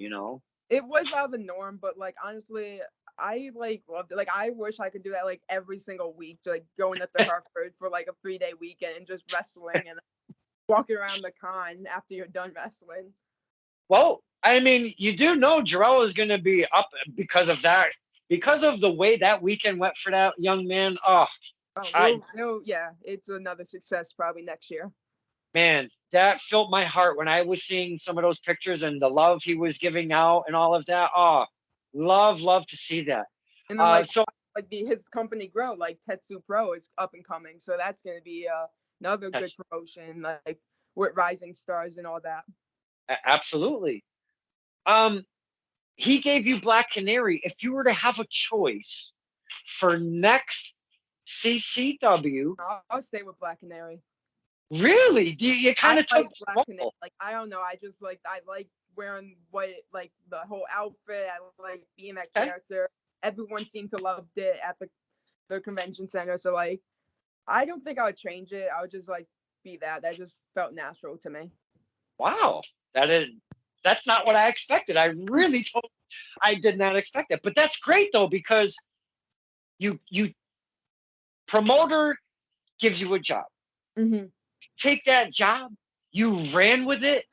It was out of the norm, but like honestly, I like loved it. Like I wish I could do that like every single week, like going up to Hartford for like a 3-day weekend and just wrestling and walking around the con after you're done wrestling. Well, I mean, you do know Jarrell is going to be up because of that, because of the way that weekend went for that young man. Yeah, it's another success probably next year. Man, that filled my heart when I was seeing some of those pictures and the love he was giving out and all of that. Oh, love to see that. And then his company grow, like Tetsu Pro is up and coming, so that's going to be another good promotion, like with Rising Stars and all that. Absolutely. He gave you Black Canary. If you were to have a choice for next CCW, I'll stay with Black Canary. Really? Do you kind of like Black Canary? Like I don't know. I like wearing like the whole outfit. I like being that character. Everyone seemed to love it at the convention center. So like, I don't think I would change it. I would just like be that. That just felt natural to me. Wow, that's not what I expected. I did not expect that. But that's great though, because you promoter gives you a job. Mm-hmm. Take that job. You ran with it.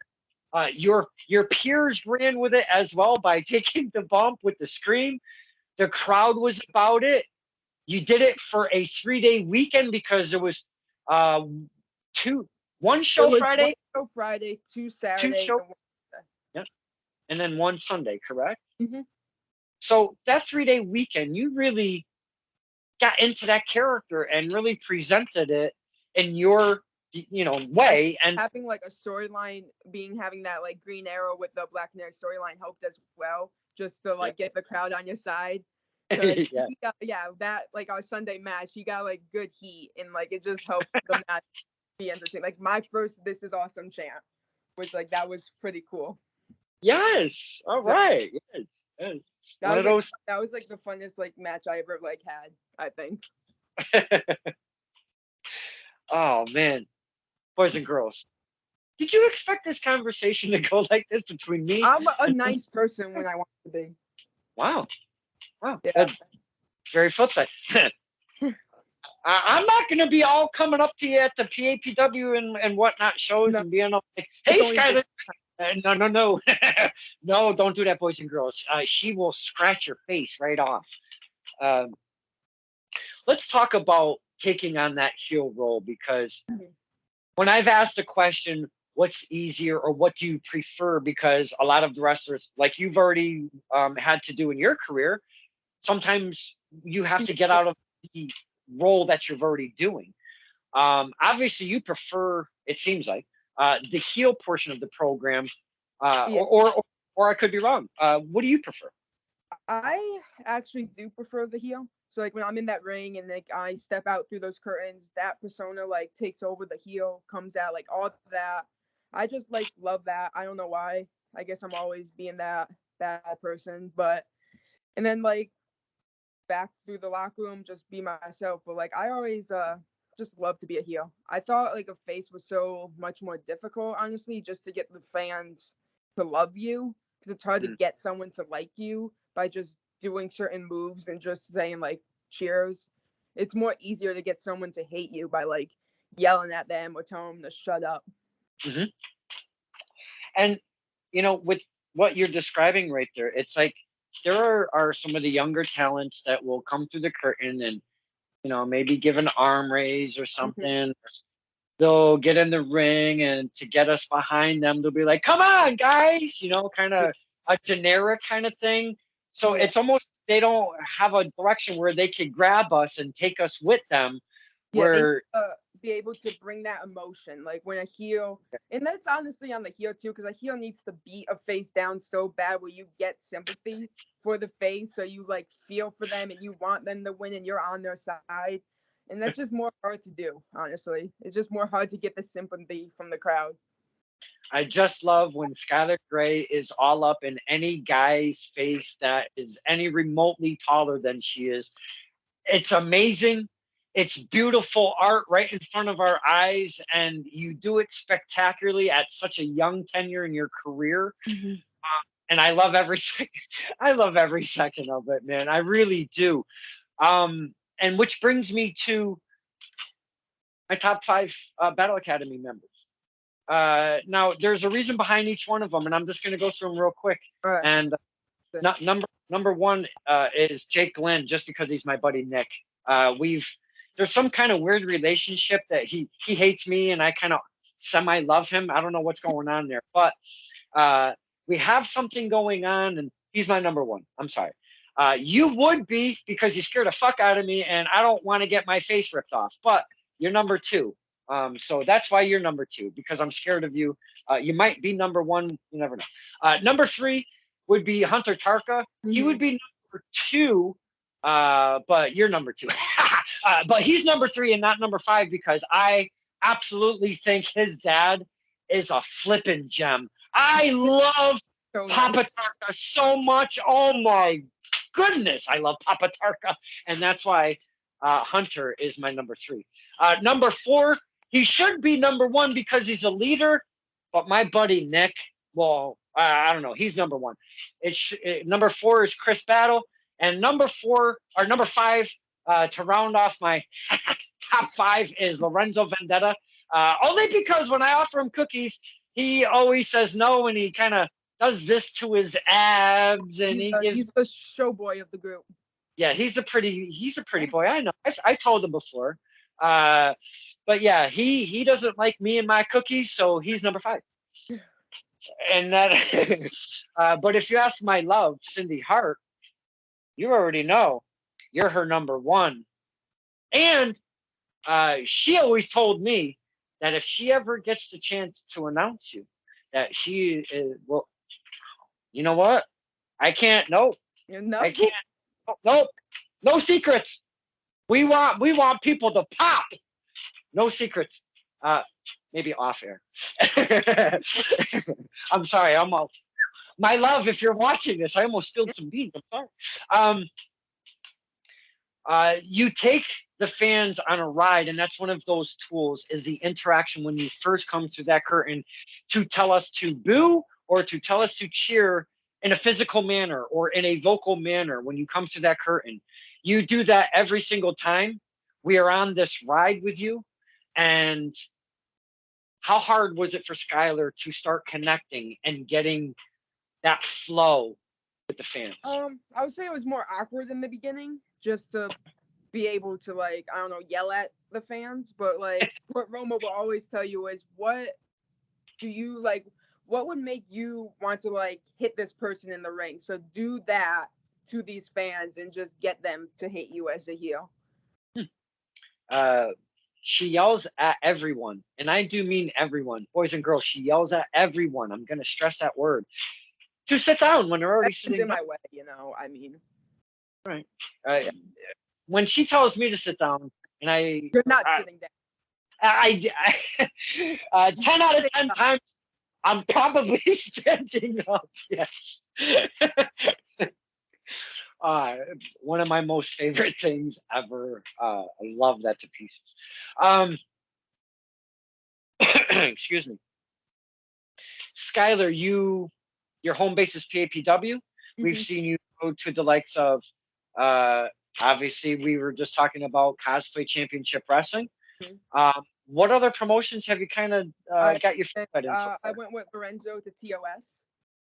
Your peers ran with it as well by taking the bump with the scream. The crowd was about it. You did it for a 3-day weekend because there was one show Friday. One show Friday, 2 Saturday, 2 shows. Yeah. And then 1 Sunday, correct? Mm-hmm. So that 3-day weekend, you really got into that character and really presented it in your way, and having like a storyline, having that like Green Arrow with the Black Canary storyline helped as well, just to like get the crowd on your side. That like our Sunday match, he got like good heat, and like it just helped the match be entertaining. Like my first "This Is Awesome" chant, which like that was pretty cool. Yes. All right. Yes. That was like the funnest like match I ever like had, I think. Oh man. Boys and girls, did you expect this conversation to go like this between me? I'm a nice person when I want to be. Wow. Yeah. That's very flip side. I'm not going to be all coming up to you at the PAPW and whatnot shows and being all like, hey, Skylar. No. No, don't do that, boys and girls. She will scratch your face right off. Let's talk about taking on that heel role, because when I've asked the question, what's easier or what do you prefer? Because a lot of the wrestlers, like you've already had to do in your career, sometimes you have to get out of the role that you're already doing. Obviously, you prefer, it seems like, the heel portion of the program, or I could be wrong. What do you prefer? I actually do prefer the heel. So like when I'm in that ring and like I step out through those curtains, that persona like takes over, the heel comes out, like all that. I just like love that. I don't know why. I guess I'm always being that person, but and then like back through the locker room, just be myself. But like I always just love to be a heel. I thought like a face was so much more difficult, honestly, just to get the fans to love you, because it's hard to get someone to like you by just doing certain moves and just saying like cheers. It's more easier to get someone to hate you by like yelling at them or telling them to shut up. Mm-hmm. And with what you're describing right there, it's like there are some of the younger talents that will come through the curtain and maybe give an arm raise or something, they'll get in the ring, and to get us behind them, they'll be like, "Come on, guys," kind of a generic kind of thing. So Yeah. it's almost they don't have a direction where they could grab us and take us with them. Yeah, they Where be able to bring that emotion, like when a heel, and that's honestly on the heel too, because a heel needs to beat a face down so bad where you get sympathy for the face, so you like feel for them and you want them to win and you're on their side, and that's just more hard to do. Honestly, it's just more hard to get the sympathy from the crowd. I just love when Skylar Grey is all up in any guy's face that is any remotely taller than she is. It's amazing. It's beautiful art right in front of our eyes, and you do it spectacularly at such a young tenure in your career. Mm-hmm. And I love every second. I love every second of it, man. I really do. And which brings me to my top 5 Battle Academy members. Now, there's a reason behind each one of them, and I'm just going to go through them real quick. All right. And number one is Jake Glenn, just because he's my buddy Nick. There's some kind of weird relationship that he hates me, and I kind of semi love him. I don't know what's going on there, but we have something going on, and he's my number one. I'm sorry. You would be, because you scared the fuck out of me, and I don't want to get my face ripped off. But you're number two. So that's why you're number two, because I'm scared of you. You might be number one. You never know. Number 3 would be Hunter Tarka. Mm-hmm. He would be number 2, but you're number 2. But he's number 3 and not number 5, because I absolutely think his dad is a flippin' gem. I love Papa Tarka so much. Oh my goodness, I love Papa Tarka, and that's why Hunter is my number 3. Number 4, he should be number 1 because he's a leader, but my buddy Nick, well, I don't know, he's number 1. Number 4 is Chris Battle, and number 5 to round off my top 5 is Lorenzo Vendetta. Only because when I offer him cookies, he always says no, and he kind of does this to his abs, and he's the show boy of the group. Yeah, he's a pretty boy. I know. I told him before. But yeah, he doesn't like me and my cookies, so he's number 5. And that, but if you ask my love, Cindy Hart, you already know you're her number 1. And she always told me that if she ever gets the chance to announce you, that she is, well, you know what? I can't. Nope. No. I can't. Nope. No secrets. We want people to pop. No secrets. Maybe off air. I'm sorry. My love, if you're watching this, I almost spilled some beans. I'm sorry. You take the fans on a ride, and that's one of those tools, is the interaction when you first come through that curtain, to tell us to boo or to tell us to cheer in a physical manner or in a vocal manner. When you come through that curtain, you do that every single time we are on this ride with you. And how hard was it for Skylar to start connecting and getting that flow with the fans? I would say it was more awkward in the beginning, just to be able to, like, I don't know, yell at the fans. But like what Roma will always tell you is, what do you like? What would make you want to like hit this person in the ring? So do that to these fans and just get them to hate you as a heel. She yells at everyone, and I do mean everyone, boys and girls. She yells at everyone. I'm going to stress that word, to sit down when they're already sitting in my way. I mean, right. When she tells me to sit down, and you're not sitting down. I 10 out of 10 times, I'm probably standing up. Yes. One of my most favorite things ever. I love that to pieces. Excuse me. Skylar, your home base is PAPW. Mm-hmm. We've seen you go to the likes of, obviously, we were just talking about Cosplay Championship Wrestling. Mm-hmm. What other promotions have you kind of got your foot in? I went with Lorenzo to TOS.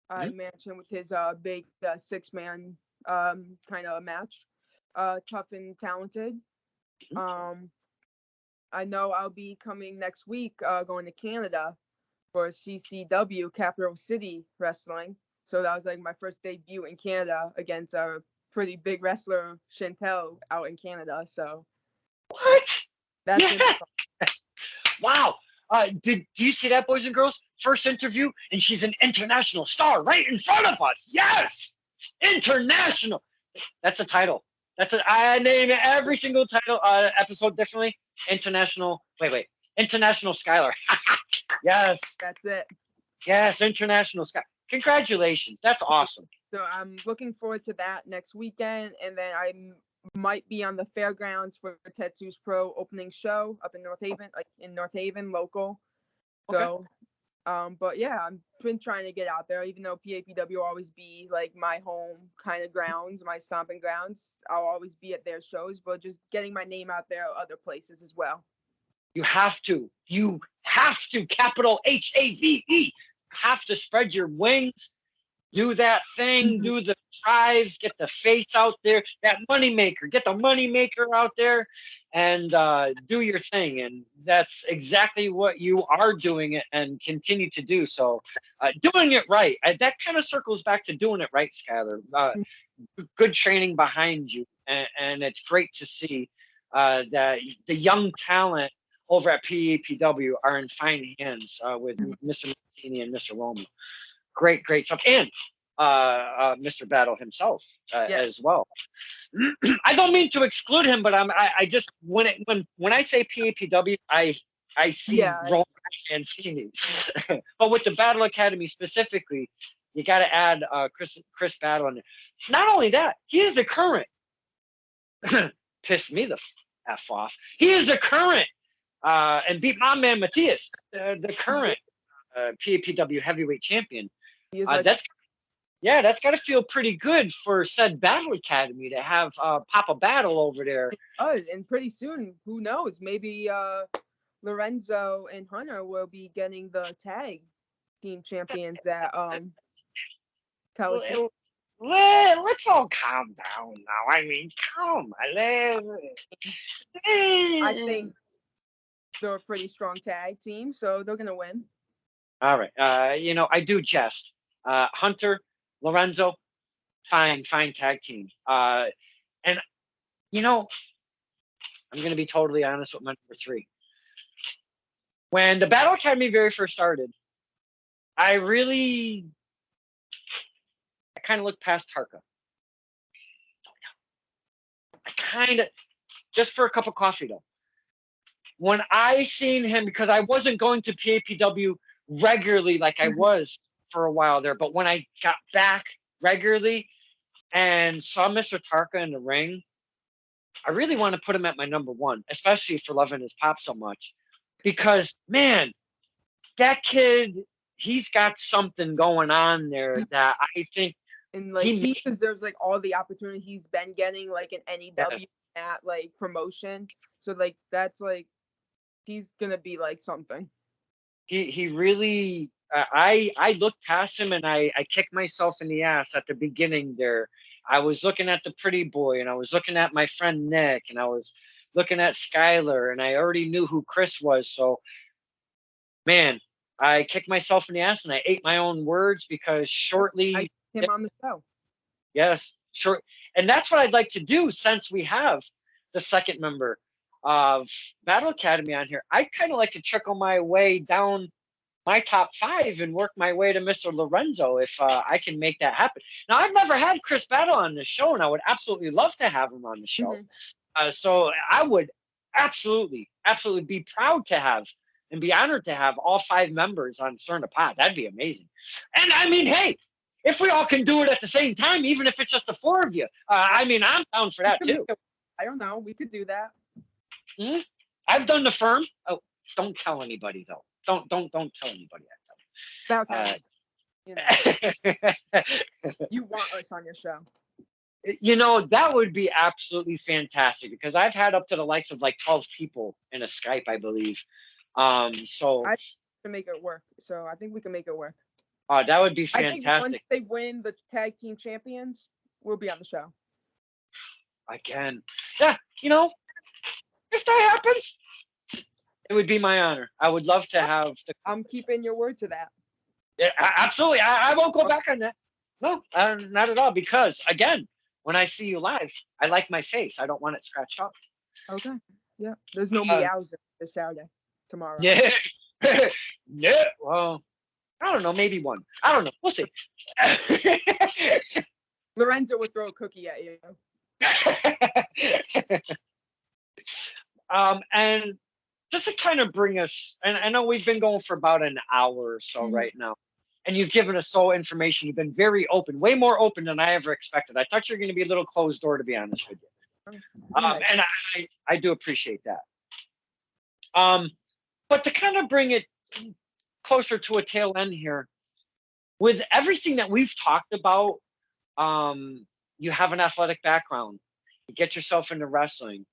I mentioned with his big 6-man kind of match, tough and talented. I know I'll be coming next week, going to Canada for CCW, Capital City Wrestling. So that was like my first debut in Canada against a pretty big wrestler, Chantel, out in Canada. So What? that's Yeah. gonna be fun. Wow. Do you see that, boys and girls? First interview, and she's an international star right in front of us. Yes, international. That's a title. I name every single title episode differently. International. Wait. International Skylar. Yes. That's it. Yes. International Sky. Congratulations. That's awesome. So I'm looking forward to that next weekend, and then I might be on the fairgrounds for Tetsu's Pro opening show up in North Haven, local. So, but yeah, I've been trying to get out there, even though PAPW will always be like my home kind of grounds, my stomping grounds. I'll always be at their shows, but just getting my name out there other places as well. You have to. You have to. Capital HAVE. Have to spread your wings. Do that thing, do the drives, get the face out there, that moneymaker, get the moneymaker out there and do your thing. And that's exactly what you are doing it and continue to do. So doing it right, that kind of circles back to doing it right, Skylar. Good training behind you. And it's great to see that the young talent over at PEPW are in fine hands with Mr. Mancini and Mr. Roma. Great stuff. And Mr. Battle himself as well. I don't mean to exclude him, but I just when I say PAPW, I see Roman Mancini. But with the Battle Academy specifically, you got to add Chris Battle in there. Not only that, he is the current. Pissed me the f off. He is the current and beat my man Matthias, the current PAPW heavyweight champion. That's got to feel pretty good for said Battle Academy to have Papa Battle over there. Oh, and pretty soon, who knows? Maybe Lorenzo and Hunter will be getting the tag team champions at Coliseum. Let's all calm down now. I mean, come on. I think they're a pretty strong tag team, so they're gonna win. All right. I do jest. Hunter, Lorenzo, fine tag team. And I'm going to be totally honest with my number 3. When the Battle Academy very first started, I kind of looked past Tarka. I kind of, just for a cup of coffee though. When I seen him, because I wasn't going to PAPW regularly like I was for a while there, but when I got back regularly and saw Mr. Tarka in the ring, I really want to put him at my number 1, especially for loving his pop so much. Because, man, that kid, he's got something going on there that I think. And like he deserves like all the opportunity he's been getting, like in NEW at like promotion. So like that's like he's gonna be like something. He really. I looked past him and I kicked myself in the ass at the beginning there. I was looking at the pretty boy and I was looking at my friend Nick and I was looking at Skylar and I already knew who Chris was. So, man, I kicked myself in the ass and I ate my own words because shortly. I him on the show. Yes, sure. And that's what I'd like to do since we have the second member of Battle Academy on here. I'd kind of like to trickle my way down my top 5 and work my way to Mr. Lorenzo if I can make that happen. Now, I've never had Chris Battle on the show, and I would absolutely love to have him on the show. So I would absolutely be proud to have and be honored to have all 5 members on Stir the Pot. That'd be amazing. And I mean, hey, if we all can do it at the same time, even if it's just the 4 of you, I mean, I'm down for that too. I don't know. We could do that. I've done the firm. Oh, don't tell anybody though. Don't tell anybody that. Okay. You want us on your show. That would be absolutely fantastic because I've had up to the likes of like 12 people in a Skype, I believe. So I can make it work. So I think we can make it work. That would be fantastic. I think once they win the tag team champions, we'll be on the show. Again. Yeah, if that happens, It would be my honor. I would love to have the. I'm keeping your word to that. Yeah, absolutely. I won't go back on that. No, not at all. Because again, when I see you live, I like my face. I don't want it scratched up. Okay. Yeah. There's no Uh, meows this Saturday. Tomorrow. yeah. Yeah. Well, I don't know. Maybe one. I don't know. We'll see. Lorenzo would throw a cookie at you. And just to kind of bring us, and I know we've been going for about an hour or so right now, and you've given us so information. You've been very open, way more open than I ever expected. I thought you were going to be a little closed door, to be honest with you. And I do appreciate that. But to kind of bring it closer to a tail end here, with everything that we've talked about, you have an athletic background. You get yourself into wrestling.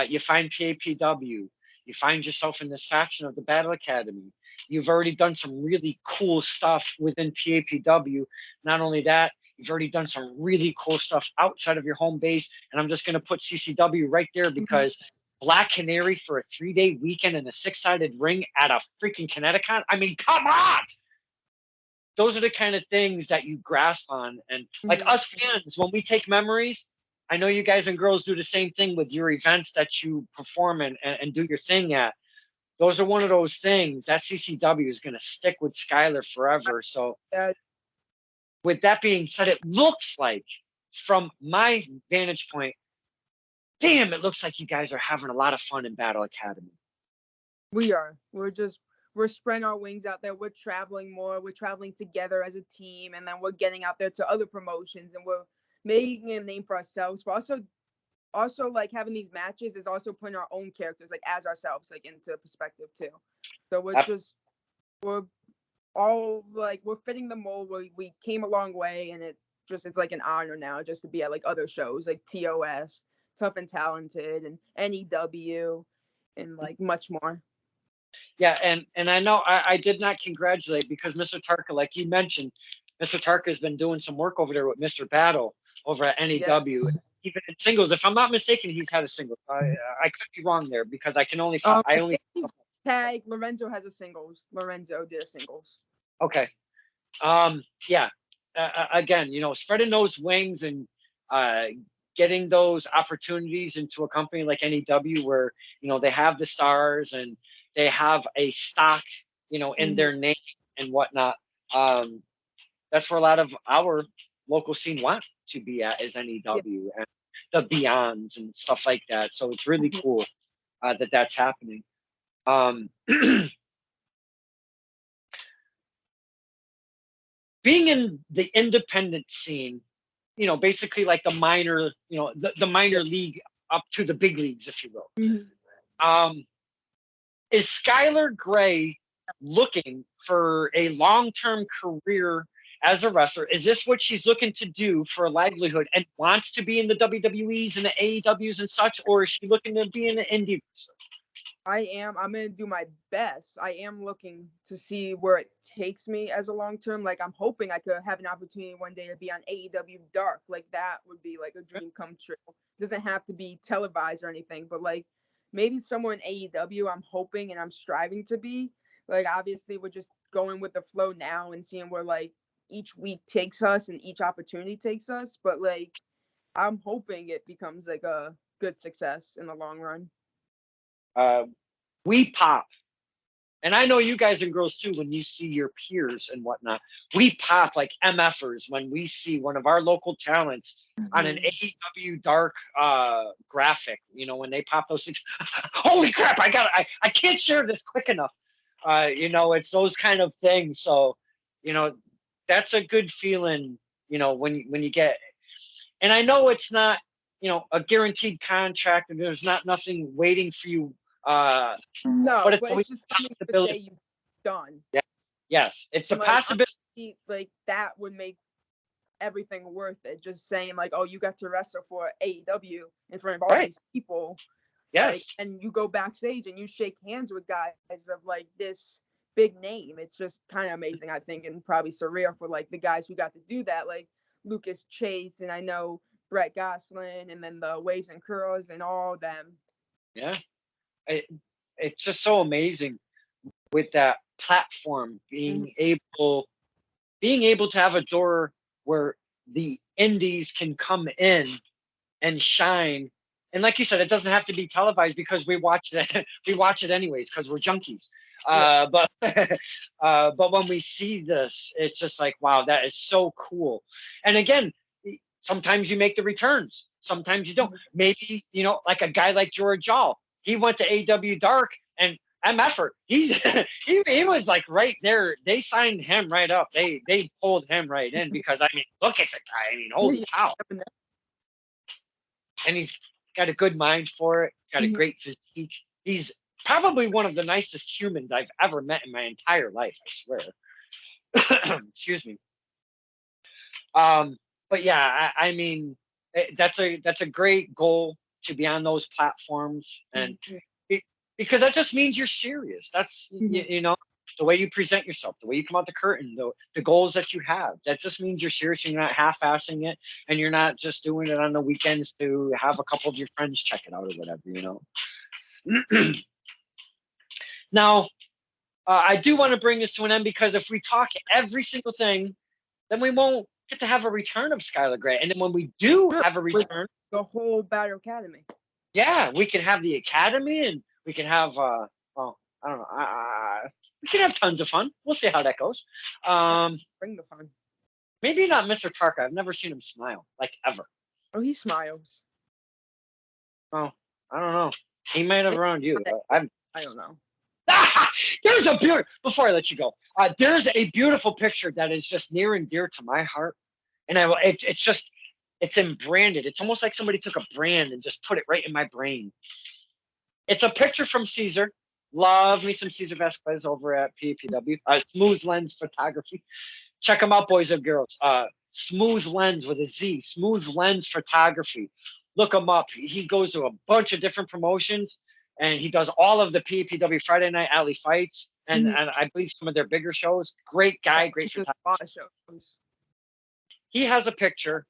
You find PAPW. You find yourself in this faction of the Battle Academy. You've already done some really cool stuff within PAPW. Not only that, you've already done some really cool stuff outside of your home base. And I'm just going to put CCW right there because Black Canary for a 3-day weekend in a 6-sided ring at a freaking Connecticut. I mean, come on! Those are the kind of things that you grasp on. And like us fans, when we take memories, I know you guys and girls do the same thing with your events that you perform and do your thing at. Those are one of those things that CCW is going to stick with Skylar forever. So with that being said, it looks like from my vantage point, damn, it looks like you guys are having a lot of fun in Battle Academy. We are. We're spreading our wings out there. We're traveling more. We're traveling together as a team, and then we're getting out there to other promotions, and we're making a name for ourselves. But also like having these matches is also putting our own characters like as ourselves like into perspective too. So we're all like we're fitting the mold. We came a long way, and it's like an honor now just to be at like other shows like TOS, Tough and Talented, and NEW, and like much more. Yeah, and I know I did not congratulate because Mr. Tarka, like you mentioned, Mr. Tarka has been doing some work over there with Mr. Battle over at NEW. Yes. Even in singles, if I'm not mistaken, he's had a single. I could be wrong there because I can only tag Lorenzo has a singles. Lorenzo did a singles. Okay. Yeah. Again, spreading those wings and getting those opportunities into a company like NEW where they have the stars and they have a stock, in their name and whatnot. That's where a lot of our local scene want to be at is NEW and the Beyonds and stuff like that. So it's really cool that that's happening. Being in the independent scene, basically like the minor, the minor league up to the big leagues, if you will. Is Skylar Gray looking for a long-term career as a wrestler? Is this what she's looking to do for a livelihood and wants to be in the WWEs and the AEWs and such, or is she looking to be in the indie wrestler? I'm going to do my best. I am looking to see where it takes me as a long-term. Like, I'm hoping I could have an opportunity one day to be on AEW Dark. Like, that would be like a dream come true. It doesn't have to be televised or anything, but like maybe somewhere in AEW, I'm hoping and I'm striving to be. Like, obviously, we're just going with the flow now and seeing where like each week takes us and each opportunity takes us. But like, I'm hoping it becomes like a good success in the long run. We pop, and I know you guys and girls too, when you see your peers and whatnot, we pop like MFers when we see one of our local talents on an AEW Dark graphic, when they pop those things. Holy crap, I can't share this quick enough. It's those kind of things. So, that's a good feeling, when you get, and I know it's not, a guaranteed contract and there's nothing waiting for you. No, but it's just something to say you've done. Yeah. Yes, it's a possibility. Like that would make everything worth it. Just saying like, oh, you got to wrestle for AEW in front of all these people. Yes. Like, and you go backstage and you shake hands with guys of like this big name. It's just kind of amazing, I think, and probably surreal for like the guys who got to do that, like Lucas Chase and I know Brett Goslin and then the Waves and Curls and all them. Yeah. it's just so amazing with that platform being able to have a door where the indies can come in and shine. And like you said, it doesn't have to be televised because we watch it. We watch it anyways because we're junkies. But but when we see this, it's just like, wow, that is so cool. And again, sometimes you make the returns, sometimes you don't. Maybe, like a guy like George Jall, he went to AW Dark, and MFer, he was like right there. They signed him right up. They pulled him right in because, I mean, look at the guy. I mean, holy cow. And he's got a good mind for it. Got a great physique. He's probably one of the nicest humans I've ever met in my entire life, I swear. Excuse me. But yeah, I mean, that's a great goal to be on those platforms, and because that just means you're serious. That's the way you present yourself, the way you come out the curtain, the goals that you have. That just means you're serious. And you're not half-assing it, and you're not just doing it on the weekends to have a couple of your friends check it out or whatever. Now, I do want to bring this to an end, because if we talk every single thing, then we won't get to have a return of Skylar Gray. And then when we do have a return, the whole Battle Academy. Yeah, we can have the Academy, and we can have I don't know. We can have tons of fun. We'll see how that goes. Bring the fun. Maybe not Mr. Tarka. I've never seen him smile, like, ever. Oh, he smiles. Oh, I don't know. He might have around you. I don't know. There's a before I let you go. There's a beautiful picture that is just near and dear to my heart, and it's branded. It's almost like somebody took a brand and just put it right in my brain. It's a picture from Caesar. Love me some Caesar Vasquez over at PAPW. Smooth Lens Photography. Check them out, boys and girls. Smooth Lens with a Z. Smooth Lens Photography. Look him up. He goes to a bunch of different promotions, and he does all of the PAPW Friday Night Alley fights, and I believe some of their bigger shows. Great guy, great photographer. A lot of shows. He has a picture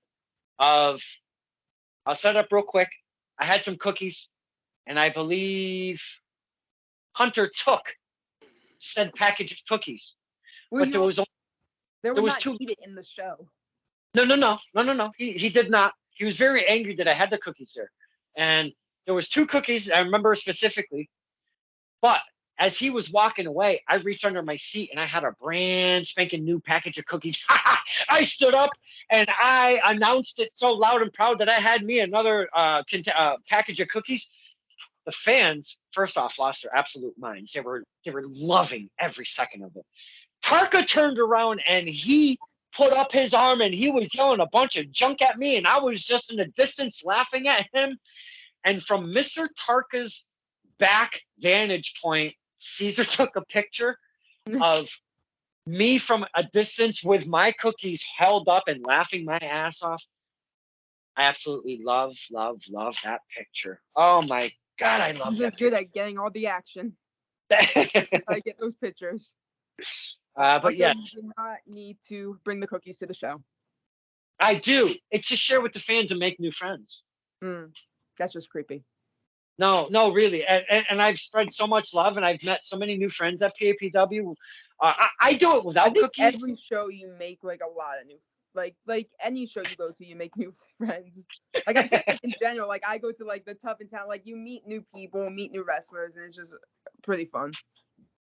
of, I'll set it up real quick. I had some cookies, and I believe Hunter took said package of cookies. Well, but there was two. Eat it in the show. No. He did not. He was very angry that I had the cookies there. And there was 2 cookies, I remember specifically. But as he was walking away, I reached under my seat and I had a brand spanking new package of cookies. I stood up and I announced it so loud and proud that I had me another package of cookies. The fans, first off, lost their absolute minds. They were loving every second of it. Tarka turned around and he put up his arm and he was yelling a bunch of junk at me, and I was just in the distance laughing at him. And from Mr. Tarka's back vantage point, Caesar took a picture of me from a distance with my cookies held up and laughing my ass off. I absolutely love that picture. Oh my God, I love that. He's good at getting all the action. I get those pictures. But yes, you do not need to bring the cookies to the show. I do. It's to share with the fans and make new friends. That's just creepy. No, really. And I've spread so much love, and I've met so many new friends at PAPW. I do it without cookies. Every show you make like a lot of new, like any show you go to, you make new friends. Like I said, in general, like I go to like the Tough in Town, like you meet new people, meet new wrestlers, and it's just pretty fun.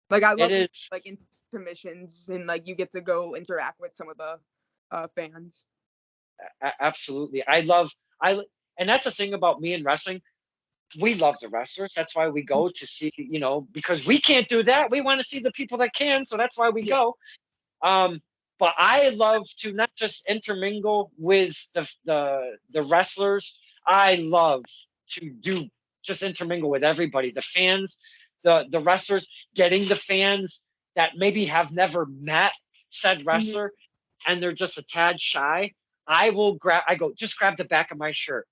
Like I love it, like intermissions, and like you get to go interact with some of the fans. Absolutely, and that's the thing about me and wrestling. We love the wrestlers. That's why we go to see, because we can't do that. We want to see the people that can, so that's why we go. But I love to not just intermingle with the wrestlers. I love to just intermingle with everybody, the fans, the wrestlers, getting the fans that maybe have never met said wrestler and they're just a tad shy. I go, just grab the back of my shirt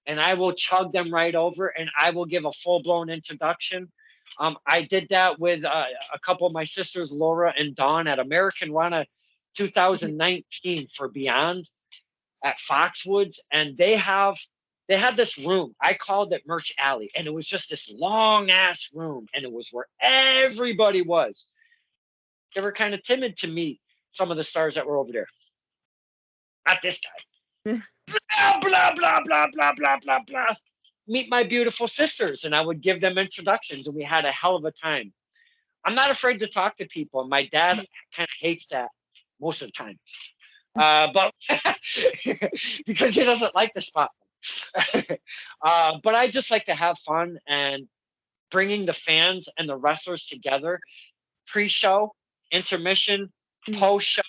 and I will chug them right over and I will give a full-blown introduction. I did that with a couple of my sisters, Laura and Dawn, at American Rana 2019 for Beyond at Foxwoods. And they have they had this room. I called it Merch Alley, and it was just this long ass room, and it was where everybody was. They were kind of timid to meet some of the stars that were over there. Not this guy. Blah blah blah blah blah blah blah blah. Meet my beautiful sisters, and I would give them introductions, and we had a hell of a time. I'm not afraid to talk to people. My dad kind of hates that most of the time, but because he doesn't like the spot. But I just like to have fun and bringing the fans and the wrestlers together. Pre-show, intermission, post-show,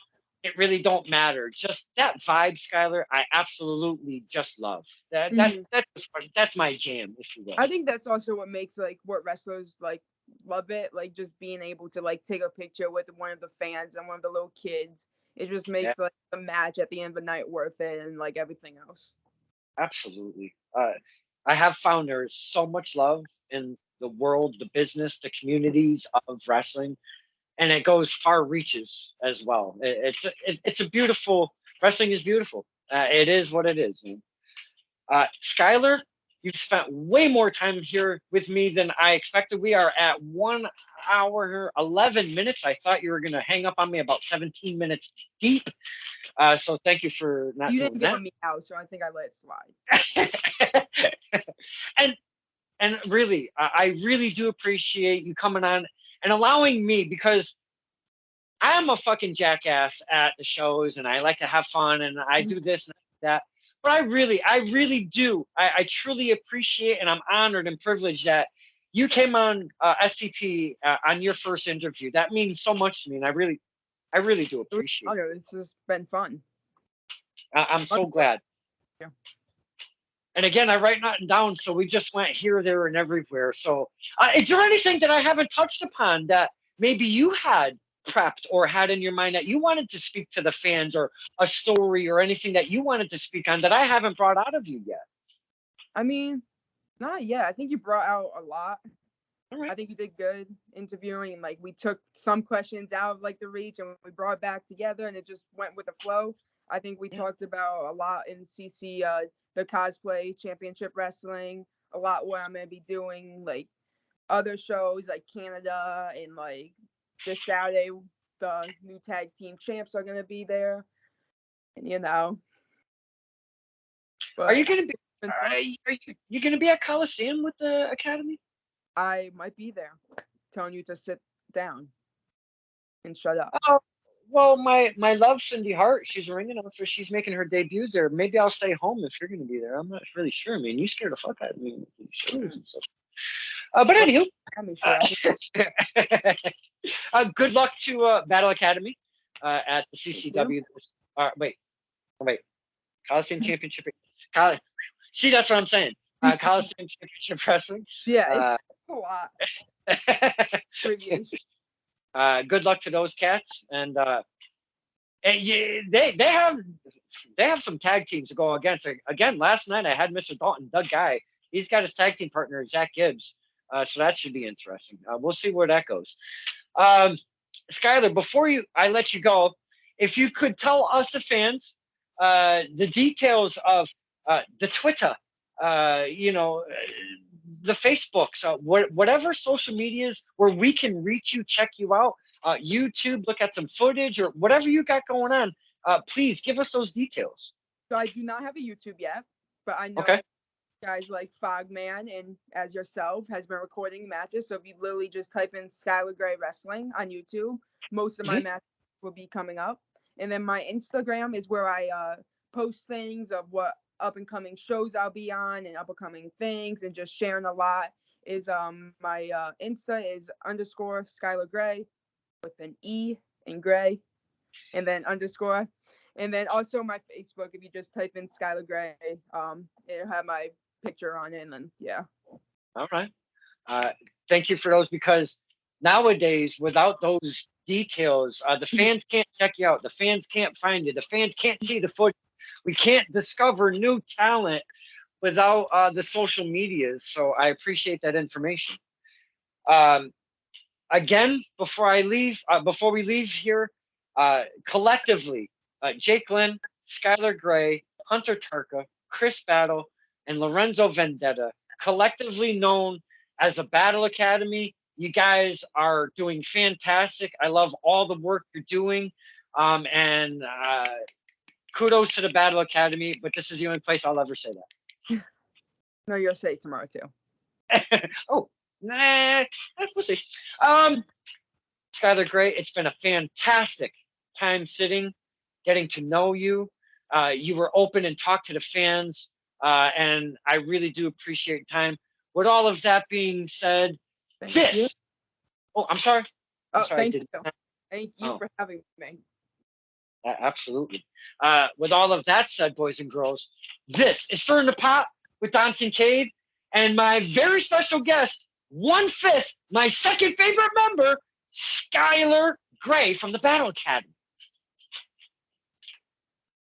it really don't matter. Just that vibe, Skylar, I absolutely just love. That's my jam, if you will. I think that's also what makes like what wrestlers like love it, like just being able to like take a picture with one of the fans and one of the little kids. It just makes like the match at the end of the night worth it, and like everything else. Absolutely. I have found there's so much love in the world, the business, the communities of wrestling, and it goes far reaches as well. It's a beautiful, wrestling is beautiful. It is what it is. Skylar, you've spent way more time here with me than I expected. We are at 1 hour, 11 minutes. I thought you were going to hang up on me about 17 minutes deep. So thank you for not You doing didn't that. give me out, so I think I let it slide. and really, I really do appreciate you coming on and allowing me, because I am a fucking jackass at the shows, and I like to have fun, and I do this and that. But I really do. I truly appreciate, and I'm honored and privileged that you came on SCP on your first interview. That means so much to me, and I really do appreciate it. This has been fun. I'm so glad. Yeah. And again, I write nothing down, so we just went here, there, and everywhere. So is there anything that I haven't touched upon that maybe you had prepped or had in your mind that you wanted to speak to the fans, or a story or anything that you wanted to speak on that I haven't brought out of you yet? I mean, not yet. I think you brought out a lot. Right. I think you did good interviewing, and like we took some questions out of like the reach and we brought it back together, and it just went with the flow. I think we talked about a lot in CC, the cosplay championship wrestling, a lot what I'm gonna be doing, like other shows like Canada, and like this Saturday the new tag team champs are gonna be there, and But are you gonna be? Are you gonna be at Coliseum with the Academy? I might be there, telling you to sit down and shut up. Oh, well, my love, Cindy Hart, she's a ring announcer. She's making her debut there. Maybe I'll stay home if you're going to be there. I'm not really sure. I mean, you scared the fuck out of me with these shows and stuff. But anywho, good luck to Battle Academy at the CCW. Wait, Coliseum Championship. See, that's what I'm saying. Coliseum Championship Wrestling. Yeah, it's a lot. Good luck to those cats, and they have some tag teams to go against. Again, last night I had Mr. Dalton, Doug Guy. He's got his tag team partner Zach Gibbs, so that should be interesting. We'll see where that goes. Skylar, before I let you go, if you could tell us the fans the details of the Twitter, the Facebooks, whatever social medias where we can reach you, check you out, YouTube, look at some footage, or whatever you got going on, please give us those details. So I do not have a YouTube yet, but I know guys like Fogman and as yourself has been recording matches. So if you literally just type in Skylar Gray Wrestling on YouTube, most of my matches will be coming up. And then my Instagram is where I post things of what up and coming shows I'll be on and up and coming things, and just sharing a lot. Is my Insta is _ Skylar Gray with an E in Gray, and then _. And then also my Facebook, if you just type in Skylar Gray, it'll have my picture on it, and then All right. Thank you for those, because nowadays without those details, the fans can't check you out. The fans can't find you. The fans can't see the footage. We can't discover new talent without the social medias. So I appreciate that information. Again, before we leave here, collectively, Jake Lynn, Skylar Gray, Hunter Tarka, Chris Battle, and Lorenzo Vendetta, collectively known as the Battle Academy. You guys are doing fantastic. I love all the work you're doing. And kudos to the Battle Academy, but this is the only place I'll ever say that. No, you'll say it tomorrow too. Oh, nah, we'll see. Skylar, great. It's been a fantastic time sitting, getting to know you. You were open and talked to the fans, and I really do appreciate time. With all of that being said, Thank you. Oh, I'm sorry. Oh, thank you. Thank you for having me. Absolutely. With all of that said, boys and girls, this is Stir in the Pot with Don Kincaid and my very special guest, 1/5, my second favorite member, Skylar Gray from the Battle Academy.